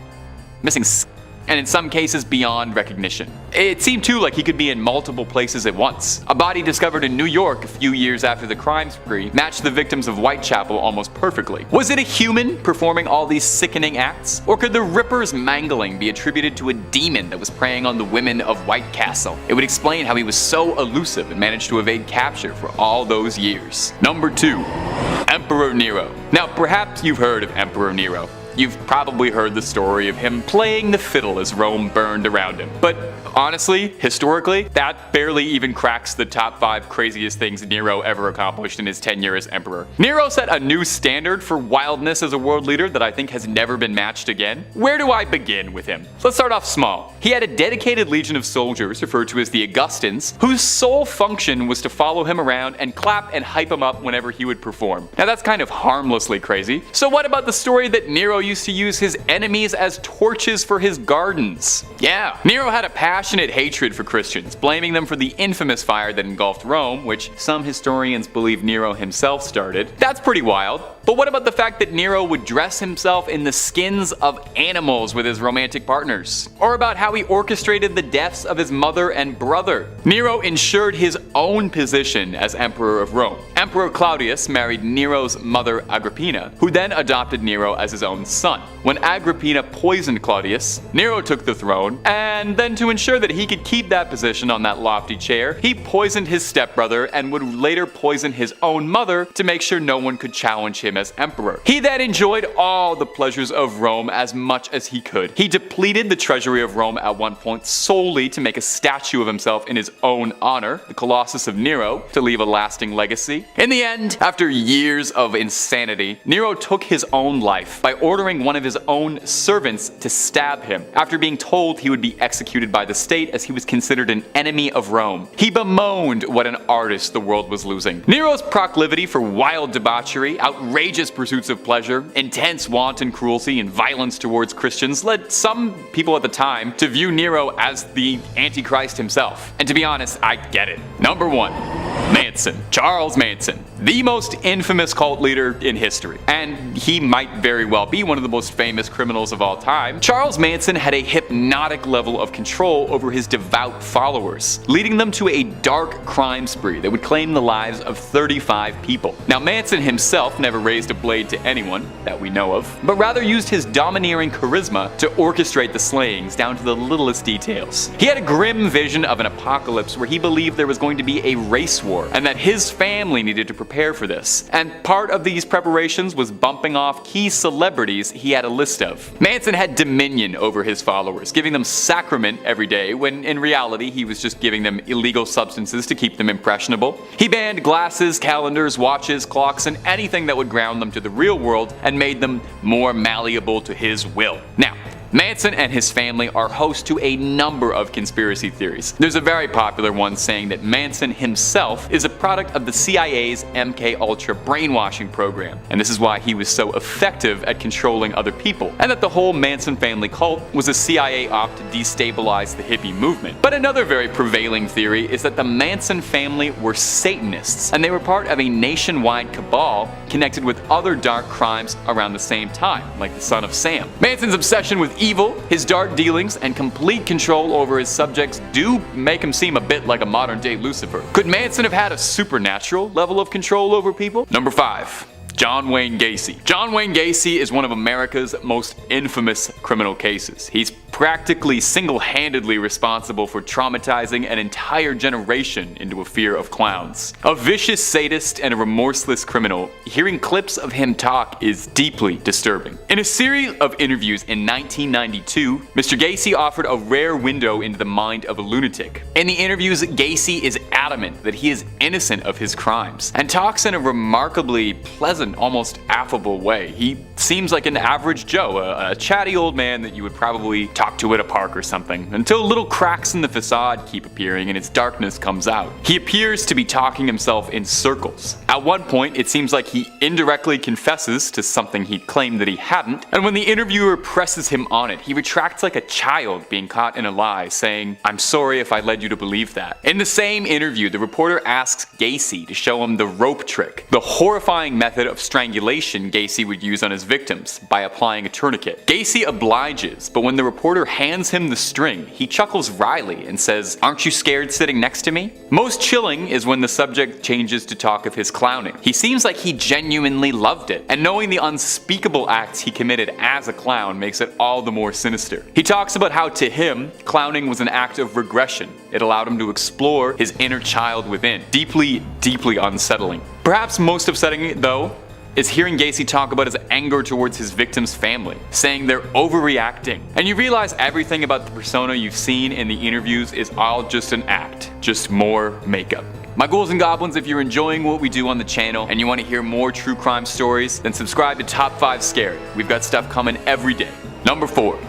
Speaker 1: and in some cases beyond recognition. It seemed too like he could be in multiple places at once. A body discovered in New York a few years after the crime spree matched the victims of Whitechapel almost perfectly. Was it a human performing all these sickening acts? Or could the Ripper's mangling be attributed to a demon that was preying on the women of White Castle? It would explain how he was so elusive and managed to evade capture for all those years. Number 2. Emperor Nero. Now perhaps you've heard of Emperor Nero. You've probably heard the story of him playing the fiddle as Rome burned around him. But honestly, historically, that barely even cracks the top 5 craziest things Nero ever accomplished in his tenure as emperor. Nero set a new standard for wildness as a world leader that I think has never been matched again. Where do I begin with him? Let's start off small. He had a dedicated legion of soldiers, referred to as the Augustans, whose sole function was to follow him around and clap and hype him up whenever he would perform. Now that's kind of harmlessly crazy. So what about the story that Nero used to use his enemies as torches for his gardens? Yeah, Nero had a passionate hatred for Christians, blaming them for the infamous fire that engulfed Rome, which some historians believe Nero himself started. That's pretty wild. But what about the fact that Nero would dress himself in the skins of animals with his romantic partners? Or about how he orchestrated the deaths of his mother and brother? Nero ensured his own position as emperor of Rome. Emperor Claudius married Nero's mother Agrippina, who then adopted Nero as his own son. When Agrippina poisoned Claudius, Nero took the throne, and then to ensure that he could keep that position on that lofty chair, he poisoned his stepbrother and would later poison his own mother to make sure no one could challenge him him as emperor. He then enjoyed all the pleasures of Rome as much as he could. He depleted the treasury of Rome at one point solely to make a statue of himself in his own honor, the Colossus of Nero, to leave a lasting legacy. In the end, after years of insanity, Nero took his own life by ordering one of his own servants to stab him after being told he would be executed by the state as he was considered an enemy of Rome. He bemoaned what an artist the world was losing. Nero's proclivity for wild debauchery, outrageous pursuits of pleasure, intense wanton cruelty, and violence towards Christians led some people at the time to view Nero as the Antichrist himself. And to be honest, I get it. Number 1. Manson. Charles Manson. The most infamous cult leader in history, and he might very well be one of the most famous criminals of all time. Charles Manson had a hypnotic level of control over his devout followers, leading them to a dark crime spree that would claim the lives of 35 people. Now, Manson himself never raised a blade to anyone that we know of, but rather used his domineering charisma to orchestrate the slayings down to the littlest details. He had a grim vision of an apocalypse where he believed there was going to be a race war, and that his family needed to prepare for this. And part of these preparations was bumping off key celebrities he had a list of. Manson had dominion over his followers, giving them sacrament every day when in reality he was just giving them illegal substances to keep them impressionable. He banned glasses, calendars, watches, clocks, and anything that would ground them to the real world and made them more malleable to his will. Now, Manson and his family are host to a number of conspiracy theories. There's a very popular one saying that Manson himself is a product of the CIA's MK-Ultra brainwashing program, and this is why he was so effective at controlling other people, and that the whole Manson family cult was a CIA op to destabilize the hippie movement. But another very prevailing theory is that the Manson family were Satanists, and they were part of a nationwide cabal connected with other dark crimes around the same time, like the Son of Sam. Manson's obsession with evil, his dark dealings, and complete control over his subjects do make him seem a bit like a modern-day Lucifer. Could Manson have had a supernatural level of control over people? Number 5. John Wayne Gacy. John Wayne Gacy is one of America's most infamous criminal cases. He's practically single-handedly responsible for traumatizing an entire generation into a fear of clowns. A vicious sadist and a remorseless criminal, hearing clips of him talk is deeply disturbing. In a series of interviews in 1992, Mr. Gacy offered a rare window into the mind of a lunatic. In the interviews, Gacy is adamant that he is innocent of his crimes, and talks in a remarkably pleasant, almost affable way. He seems like an average Joe, a chatty old man that you would probably talk to at a park or something, until little cracks in the facade keep appearing and its darkness comes out. He appears to be talking himself in circles. At one point, it seems like he indirectly confesses to something he claimed that he hadn't, and when the interviewer presses him on it, he retracts like a child being caught in a lie, saying, "I'm sorry if I led you to believe that." In the same interview, the reporter asks Gacy to show him the rope trick, the horrifying method of strangulation Gacy would use on his victims by applying a tourniquet. Gacy obliges, but when the reporter hands him the string, he chuckles wryly and says, "Aren't you scared sitting next to me?" Most chilling is when the subject changes to talk of his clowning. He seems like he genuinely loved it, and knowing the unspeakable acts he committed as a clown makes it all the more sinister. He talks about how to him, clowning was an act of regression. It allowed him to explore his inner child within. Deeply, deeply unsettling. Perhaps most upsetting, though, is hearing Gacy talk about his anger towards his victim's family, saying they're overreacting. And you realize everything about the persona you've seen in the interviews is all just an act, just more makeup. My ghouls and goblins, if you're enjoying what we do on the channel and you want to hear more true crime stories, then subscribe to Top 5 Scary. We've got stuff coming every day. Number 4.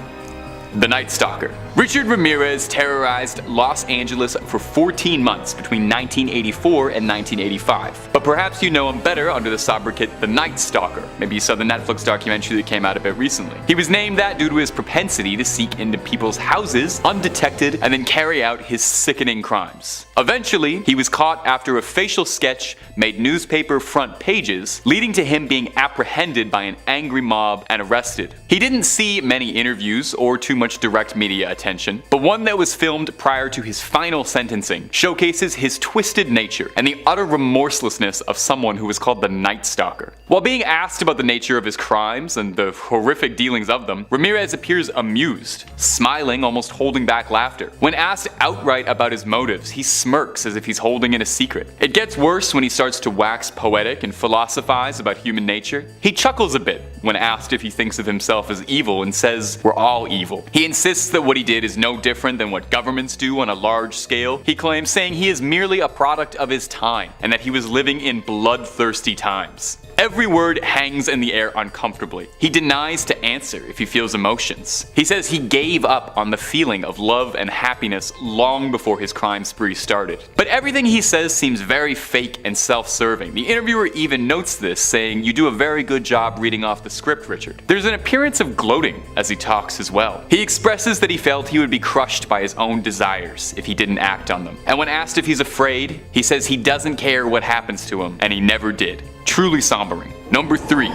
Speaker 1: The Night Stalker. Richard Ramirez terrorized Los Angeles for 14 months between 1984 and 1985. But perhaps you know him better under the sobriquet The Night Stalker. Maybe you saw the Netflix documentary that came out a bit recently. He was named that due to his propensity to seek into people's houses undetected and then carry out his sickening crimes. Eventually, he was caught after a facial sketch made newspaper front pages, leading to him being apprehended by an angry mob and arrested. He didn't see many interviews or too much direct media attention, but one that was filmed prior to his final sentencing showcases his twisted nature and the utter remorselessness of someone who was called the Night Stalker. While being asked about the nature of his crimes and the horrific dealings of them, Ramirez appears amused, smiling, almost holding back laughter. When asked outright about his motives, he smirks as if he's holding in a secret. It gets worse when he starts to wax poetic and philosophize about human nature. He chuckles a bit when asked if he thinks of himself as evil and says, "We're all evil." He insists that what he did is no different than what governments do on a large scale. He claims, saying he is merely a product of his time and that he was living in bloodthirsty times. Every word hangs in the air uncomfortably. He denies to answer if he feels emotions. He says he gave up on the feeling of love and happiness long before his crime spree started. But everything he says seems very fake and self-serving. The interviewer even notes this, saying, "You do a very good job reading off the script, Richard." There's an appearance of gloating as he talks as well. He expresses that he felt he would be crushed by his own desires if he didn't act on them. And when asked if he's afraid, he says he doesn't care what happens to him, and he never did. Truly sombering. Number 3.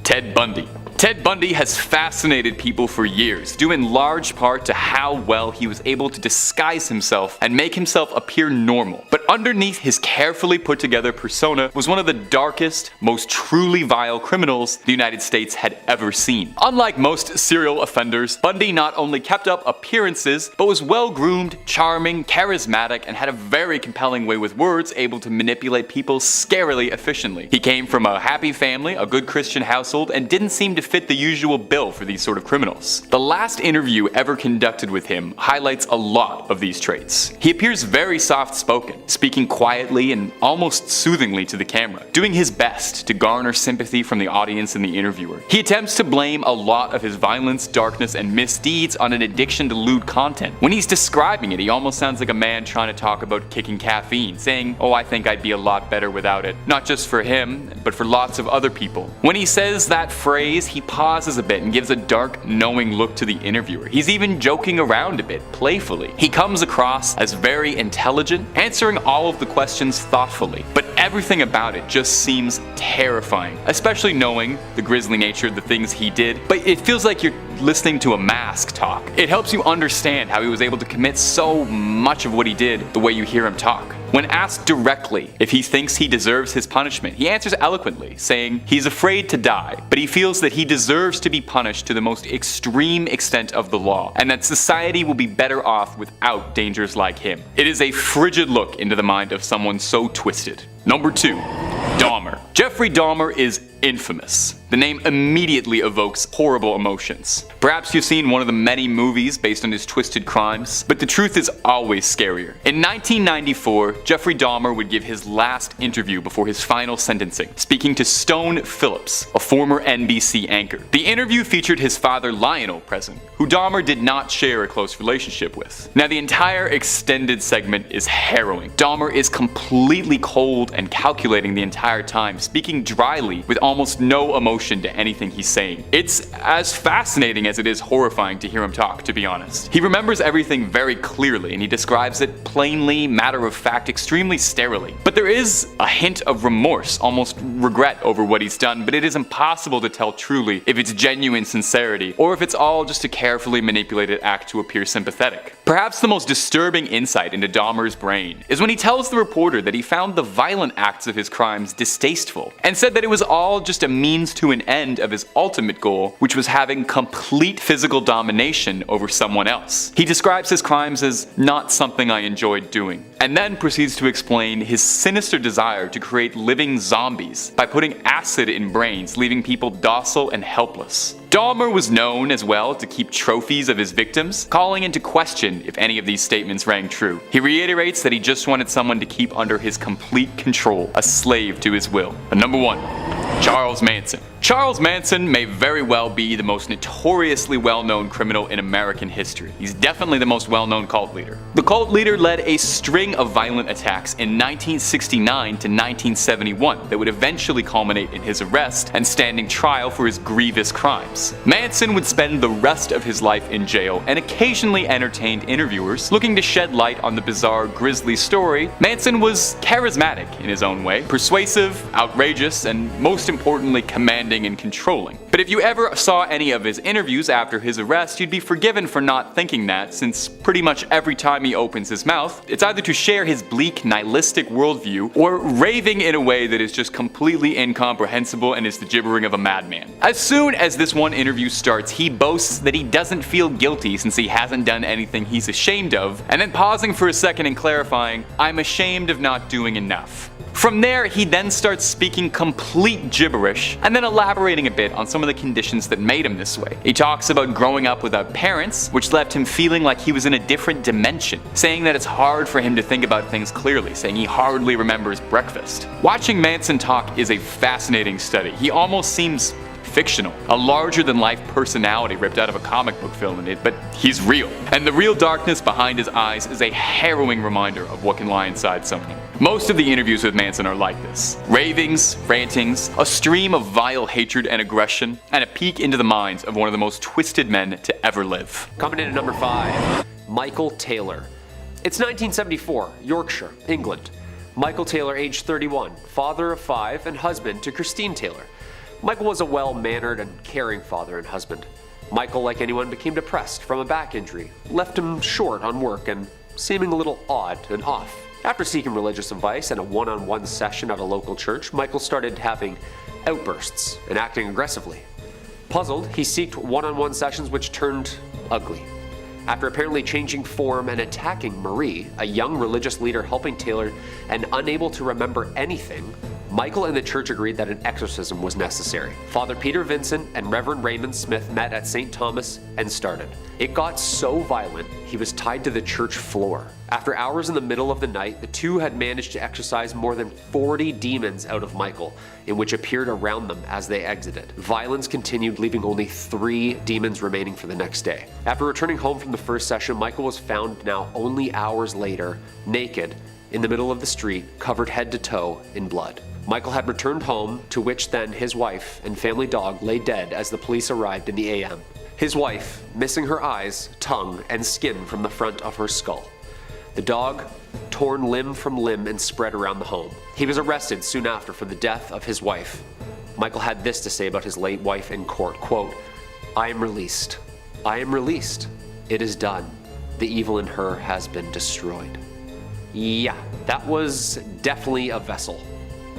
Speaker 1: Ted Bundy. Ted Bundy has fascinated people for years, due in large part to how well he was able to disguise himself and make himself appear normal. But underneath his carefully put together persona was one of the darkest, most truly vile criminals the United States had ever seen. Unlike most serial offenders, Bundy not only kept up appearances, but was well groomed, charming, charismatic, and had a very compelling way with words, able to manipulate people scarily efficiently. He came from a happy family, a good Christian household, and didn't seem to fit the usual bill for these sort of criminals. The last interview ever conducted with him highlights a lot of these traits. He appears very soft-spoken, speaking quietly and almost soothingly to the camera, doing his best to garner sympathy from the audience and the interviewer. He attempts to blame a lot of his violence, darkness, and misdeeds on an addiction to lewd content. When he's describing it, he almost sounds like a man trying to talk about kicking caffeine, saying, "Oh, I think I'd be a lot better without it." Not just for him, but for lots of other people. When he says that phrase, he pauses a bit and gives a dark, knowing look to the interviewer. He's even joking around a bit, playfully. He comes across as very intelligent, answering all of the questions thoughtfully, but everything about it just seems terrifying, especially knowing the grisly nature of the things he did. But it feels like you're listening to a mask talk. It helps you understand how he was able to commit so much of what he did the way you hear him talk. When asked directly if he thinks he deserves his punishment, he answers eloquently, saying he's afraid to die, but he feels that he deserves to be punished to the most extreme extent of the law, and that society will be better off without dangers like him. It is a frigid look into the mind of someone so twisted. Number 2. Dahmer. Jeffrey Dahmer is infamous. The name immediately evokes horrible emotions. Perhaps you've seen one of the many movies based on his twisted crimes, but the truth is always scarier. In 1994, Jeffrey Dahmer would give his last interview before his final sentencing, speaking to Stone Phillips, a former NBC anchor. The interview featured his father Lionel present, who Dahmer did not share a close relationship with. Now, the entire extended segment is harrowing. Dahmer is completely cold and calculating the entire time, speaking dryly with almost no emotion to anything he's saying. It's as fascinating as it is horrifying to hear him talk, to be honest. He remembers everything very clearly, and he describes it plainly, matter-of-fact, extremely sterilely. But there is a hint of remorse, almost regret over what he's done, but it is impossible to tell truly if it's genuine sincerity or if it's all just a carefully manipulated act to appear sympathetic. Perhaps the most disturbing insight into Dahmer's brain is when he tells the reporter that he found the violent acts of his crimes distasteful, and said that it was all just a means to an end of his ultimate goal, which was having complete physical domination over someone else. He describes his crimes as not something I enjoyed doing, and then proceeds to explain his sinister desire to create living zombies by putting acid in brains, leaving people docile and helpless. Dahmer was known as well to keep trophies of his victims, calling into question if any of these statements rang true. He reiterates that he just wanted someone to keep under his complete control, a slave to his will. And number 1. Charles Manson. Charles Manson may very well be the most notoriously well-known criminal in American history. He's definitely the most well-known cult leader. The cult leader led a string of violent attacks in 1969 to 1971 that would eventually culminate in his arrest and standing trial for his grievous crimes. Manson would spend the rest of his life in jail and occasionally entertained interviewers looking to shed light on the bizarre, grisly story. Manson was charismatic in his own way, persuasive, outrageous, and most importantly, commanding demanding and controlling. But if you ever saw any of his interviews after his arrest, you'd be forgiven for not thinking that, since pretty much every time he opens his mouth, it's either to share his bleak, nihilistic worldview, or raving in a way that is just completely incomprehensible and is the gibbering of a madman. As soon as this one interview starts, he boasts that he doesn't feel guilty since he hasn't done anything he's ashamed of, and then pausing for a second and clarifying, "I'm ashamed of not doing enough." From there, he then starts speaking complete gibberish, and then elaborating a bit on some of the conditions that made him this way. He talks about growing up without parents, which left him feeling like he was in a different dimension, saying that it's hard for him to think about things clearly, saying he hardly remembers breakfast. Watching Manson talk is a fascinating study. He almost seems fictional, a larger-than-life personality ripped out of a comic book film in it, but he's real. And the real darkness behind his eyes is a harrowing reminder of what can lie inside someone. Most of the interviews with Manson are like this. Ravings, rantings, a stream of vile hatred and aggression, and a peek into the minds of one of the most twisted men to ever live.
Speaker 10: Coming in at number 5, Michael Taylor. It's 1974, Yorkshire, England. Michael Taylor, age 31, father of 5 and husband to Christine Taylor. Michael was a well-mannered and caring father and husband. Michael, like anyone, became depressed from a back injury, left him short on work and seeming a little odd and off. After seeking religious advice and a one-on-one session at a local church, Michael started having outbursts and acting aggressively. Puzzled, he sought one-on-one sessions which turned ugly. After apparently changing form and attacking Marie, a young religious leader helping Taylor and unable to remember anything, Michael and the church agreed that an exorcism was necessary. Father Peter Vincent and Reverend Raymond Smith met at St. Thomas and started. It got so violent, he was tied to the church floor. After hours in the middle of the night, the two had managed to exorcise more than 40 demons out of Michael, in which appeared around them as they exited. Violence continued, leaving only 3 demons remaining for the next day. After returning home from the first session, Michael was found now only hours later, naked, in the middle of the street, covered head to toe in blood. Michael had returned home, to which then his wife and family dog lay dead as the police arrived in the AM. His wife, missing her eyes, tongue, and skin from the front of her skull. The dog, torn limb from limb and spread around the home. He was arrested soon after for the death of his wife. Michael had this to say about his late wife in court, quote, "I am released. I am released. It is done. The evil in her has been destroyed." Yeah, that was definitely a vessel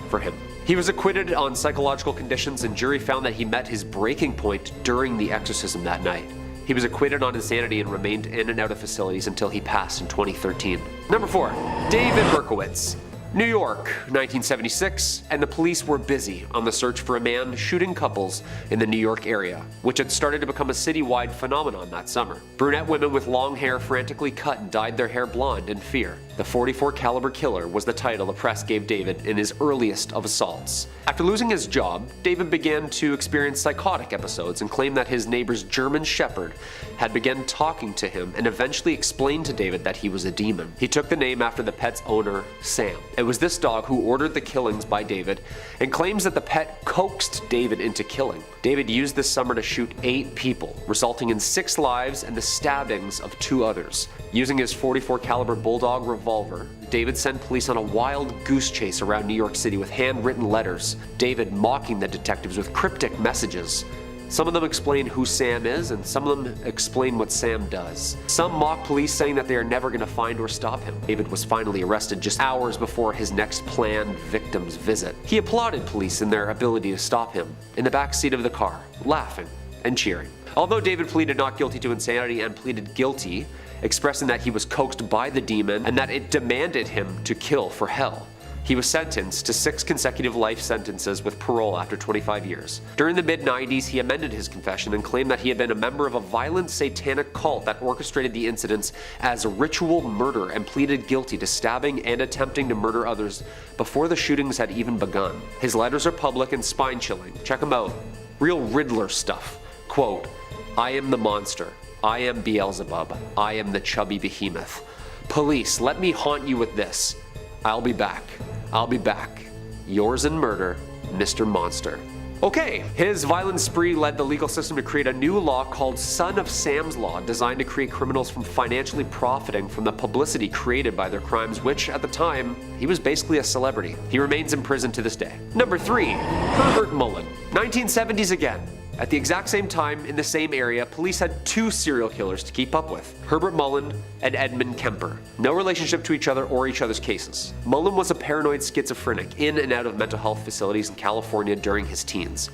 Speaker 10: for him. He was acquitted on psychological conditions, and jury found that he met his breaking point during the exorcism that night. He was acquitted on insanity and remained in and out of facilities until he passed in 2013. Number 4, David Berkowitz. New York, 1976, and the police were busy on the search for a man shooting couples in the New York area, which had started to become a citywide phenomenon that summer. Brunette women with long hair frantically cut and dyed their hair blonde in fear. The .44 caliber killer was the title the press gave David in his earliest of assaults. After losing his job, David began to experience psychotic episodes and claimed that his neighbor's German shepherd had begun talking to him and eventually explained to David that he was a demon. He took the name after the pet's owner, Sam. It was this dog who ordered the killings by David and claims that the pet coaxed David into killing. David used this summer to shoot 8 people, resulting in 6 lives and the stabbings of 2 others. Using his .44 caliber bulldog revolver, David sent police on a wild goose chase around New York City with handwritten letters, David mocking the detectives with cryptic messages. Some of them explain who Sam is, and some of them explain what Sam does. Some mock police, saying that they are never going to find or stop him. David was finally arrested just hours before his next planned victim's visit. He applauded police in their ability to stop him, in the back seat of the car, laughing and cheering. Although David pleaded not guilty to insanity and pleaded guilty, expressing that he was coaxed by the demon and that it demanded him to kill for hell, he was sentenced to 6 consecutive life sentences with parole after 25 years. During the mid-90s, he amended his confession and claimed that he had been a member of a violent satanic cult that orchestrated the incidents as ritual murder and pleaded guilty to stabbing and attempting to murder others before the shootings had even begun. His letters are public and spine-chilling. Check them out. Real Riddler stuff. Quote, "I am the monster. I am Beelzebub. I am the chubby behemoth. Police, let me haunt you with this. I'll be back. I'll be back. Yours in murder, Mr. Monster." Okay, his violent spree led the legal system to create a new law called Son of Sam's Law, designed to create criminals from financially profiting from the publicity created by their crimes, which, at the time, he was basically a celebrity. He remains in prison to this day. Number 3. Herbert Mullin. 1970s again. At the exact same time, in the same area, police had 2 serial killers to keep up with, Herbert Mullin and Edmund Kemper. No relationship to each other or each other's cases. Mullin was a paranoid schizophrenic in and out of mental health facilities in California during his teens.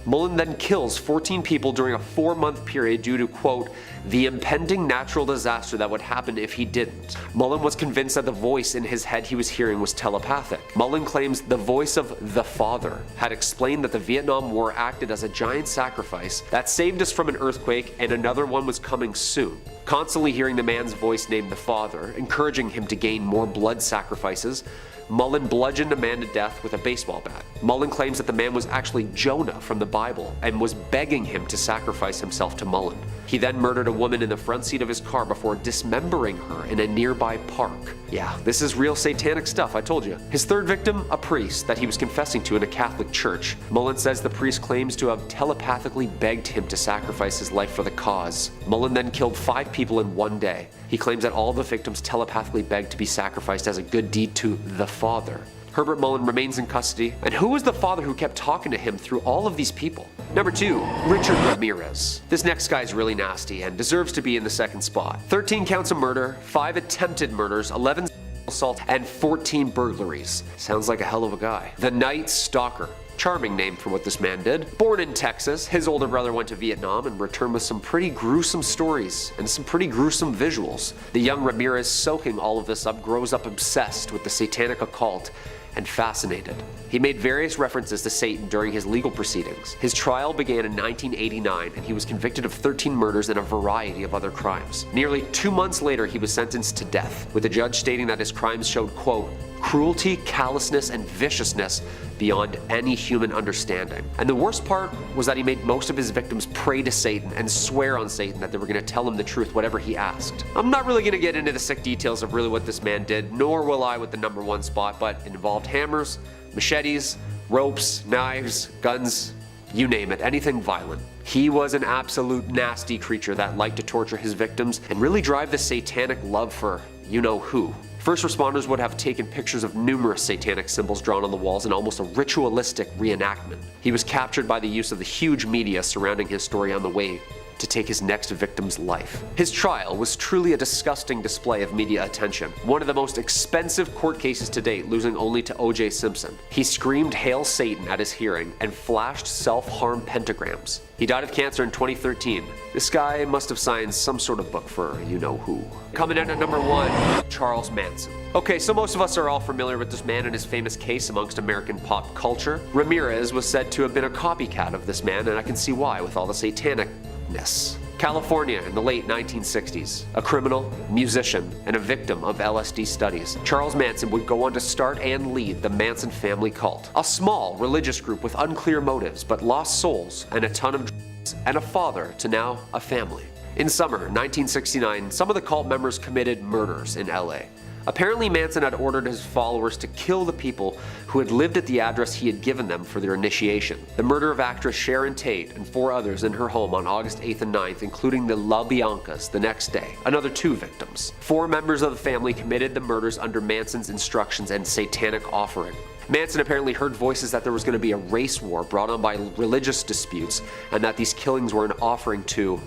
Speaker 10: Mullin then kills 14 people during a 4-month period due to, quote, the impending natural disaster that would happen if he didn't. Mullin was convinced that the voice in his head he was hearing was telepathic. Mullin claims the voice of the Father had explained that the Vietnam War acted as a giant sacrifice that saved us from an earthquake and another one was coming soon. Constantly hearing the man's voice named the Father, encouraging him to gain more blood sacrifices, Mullin bludgeoned a man to death with a baseball bat. Mullin claims that the man was actually Jonah from the Bible and was begging him to sacrifice himself to Mullin. He then murdered a woman in the front seat of his car before dismembering her in a nearby park. Yeah, this is real satanic stuff, I told you. His third victim, a priest that he was confessing to in a Catholic church. Mullin says the priest claims to have telepathically begged him to sacrifice his life for the cause. Mullin then killed 5 people in one day. He claims that all the victims telepathically begged to be sacrificed as a good deed to the Father. Herbert Mullin remains in custody, and who was the father who kept talking to him through all of these people? Number 2, Richard Ramirez. This next guy is really nasty and deserves to be in the second spot. 13 counts of murder, 5 attempted murders, 11 assaults, and 14 burglaries. Sounds like a hell of a guy. The Night Stalker. Charming name for what this man did. Born in Texas, his older brother went to Vietnam and returned with some pretty gruesome stories and some pretty gruesome visuals. The young Ramirez, soaking all of this up, grows up obsessed with the satanic occult and fascinated. He made various references to Satan during his legal proceedings. His trial began in 1989 and he was convicted of 13 murders and a variety of other crimes. Nearly 2 months later, he was sentenced to death, with the judge stating that his crimes showed, quote, cruelty, callousness, and viciousness beyond any human understanding. And the worst part was that he made most of his victims pray to Satan and swear on Satan that they were going to tell him the truth whatever he asked. I'm not really going to get into the sick details of really what this man did, nor will I with the number 1 spot, but it involved hammers, machetes, ropes, knives, guns, you name it, anything violent. He was an absolute nasty creature that liked to torture his victims and really drive the satanic love for you-know-who. First responders would have taken pictures of numerous satanic symbols drawn on the walls in almost a ritualistic reenactment. He was captured by the use of the huge media surrounding his story on the way to take his next victim's life. His trial was truly a disgusting display of media attention, one of the most expensive court cases to date, losing only to O.J. Simpson. He screamed "Hail Satan" at his hearing and flashed self-harm pentagrams. He died of cancer in 2013. This guy must have signed some sort of book for you-know-who. Coming in at number 1, Charles Manson. Okay, so most of us are all familiar with this man and his famous case amongst American pop culture. Ramirez was said to have been a copycat of this man, and I can see why with all the satanicness. California in the late 1960s. A criminal, musician, and a victim of LSD studies, Charles Manson would go on to start and lead the Manson family cult. A small religious group with unclear motives but lost souls and a ton of drugs, and a father to now a family. In summer 1969, some of the cult members committed murders in LA. Apparently, Manson had ordered his followers to kill the people who had lived at the address he had given them for their initiation. The murder of actress Sharon Tate and 4 others in her home on August 8th and 9th, including the La Biancas the next day. Another 2 victims. 4 members of the family committed the murders under Manson's instructions and satanic offering. Manson apparently heard voices that there was going to be a race war brought on by religious disputes, and that these killings were an offering to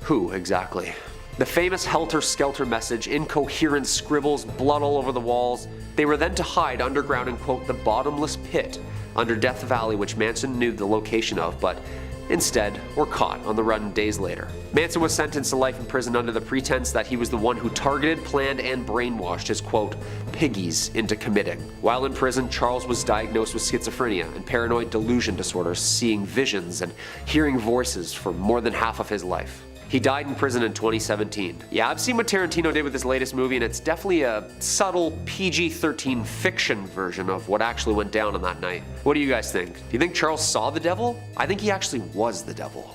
Speaker 10: who exactly? The famous helter-skelter message, incoherent scribbles, blood all over the walls. They were then to hide underground in, quote, the bottomless pit under Death Valley, which Manson knew the location of, but instead were caught on the run days later. Manson was sentenced to life in prison under the pretense that he was the one who targeted, planned, and brainwashed his, quote, piggies into committing. While in prison, Charles was diagnosed with schizophrenia and paranoid delusion disorders, seeing visions and hearing voices for more than half of his life. He died in prison in 2017. Yeah, I've seen what Tarantino did with his latest movie, and it's definitely a subtle PG-13 fiction version of what actually went down on that night. What do you guys think? Do you think Charles saw the devil? I think he actually was the devil.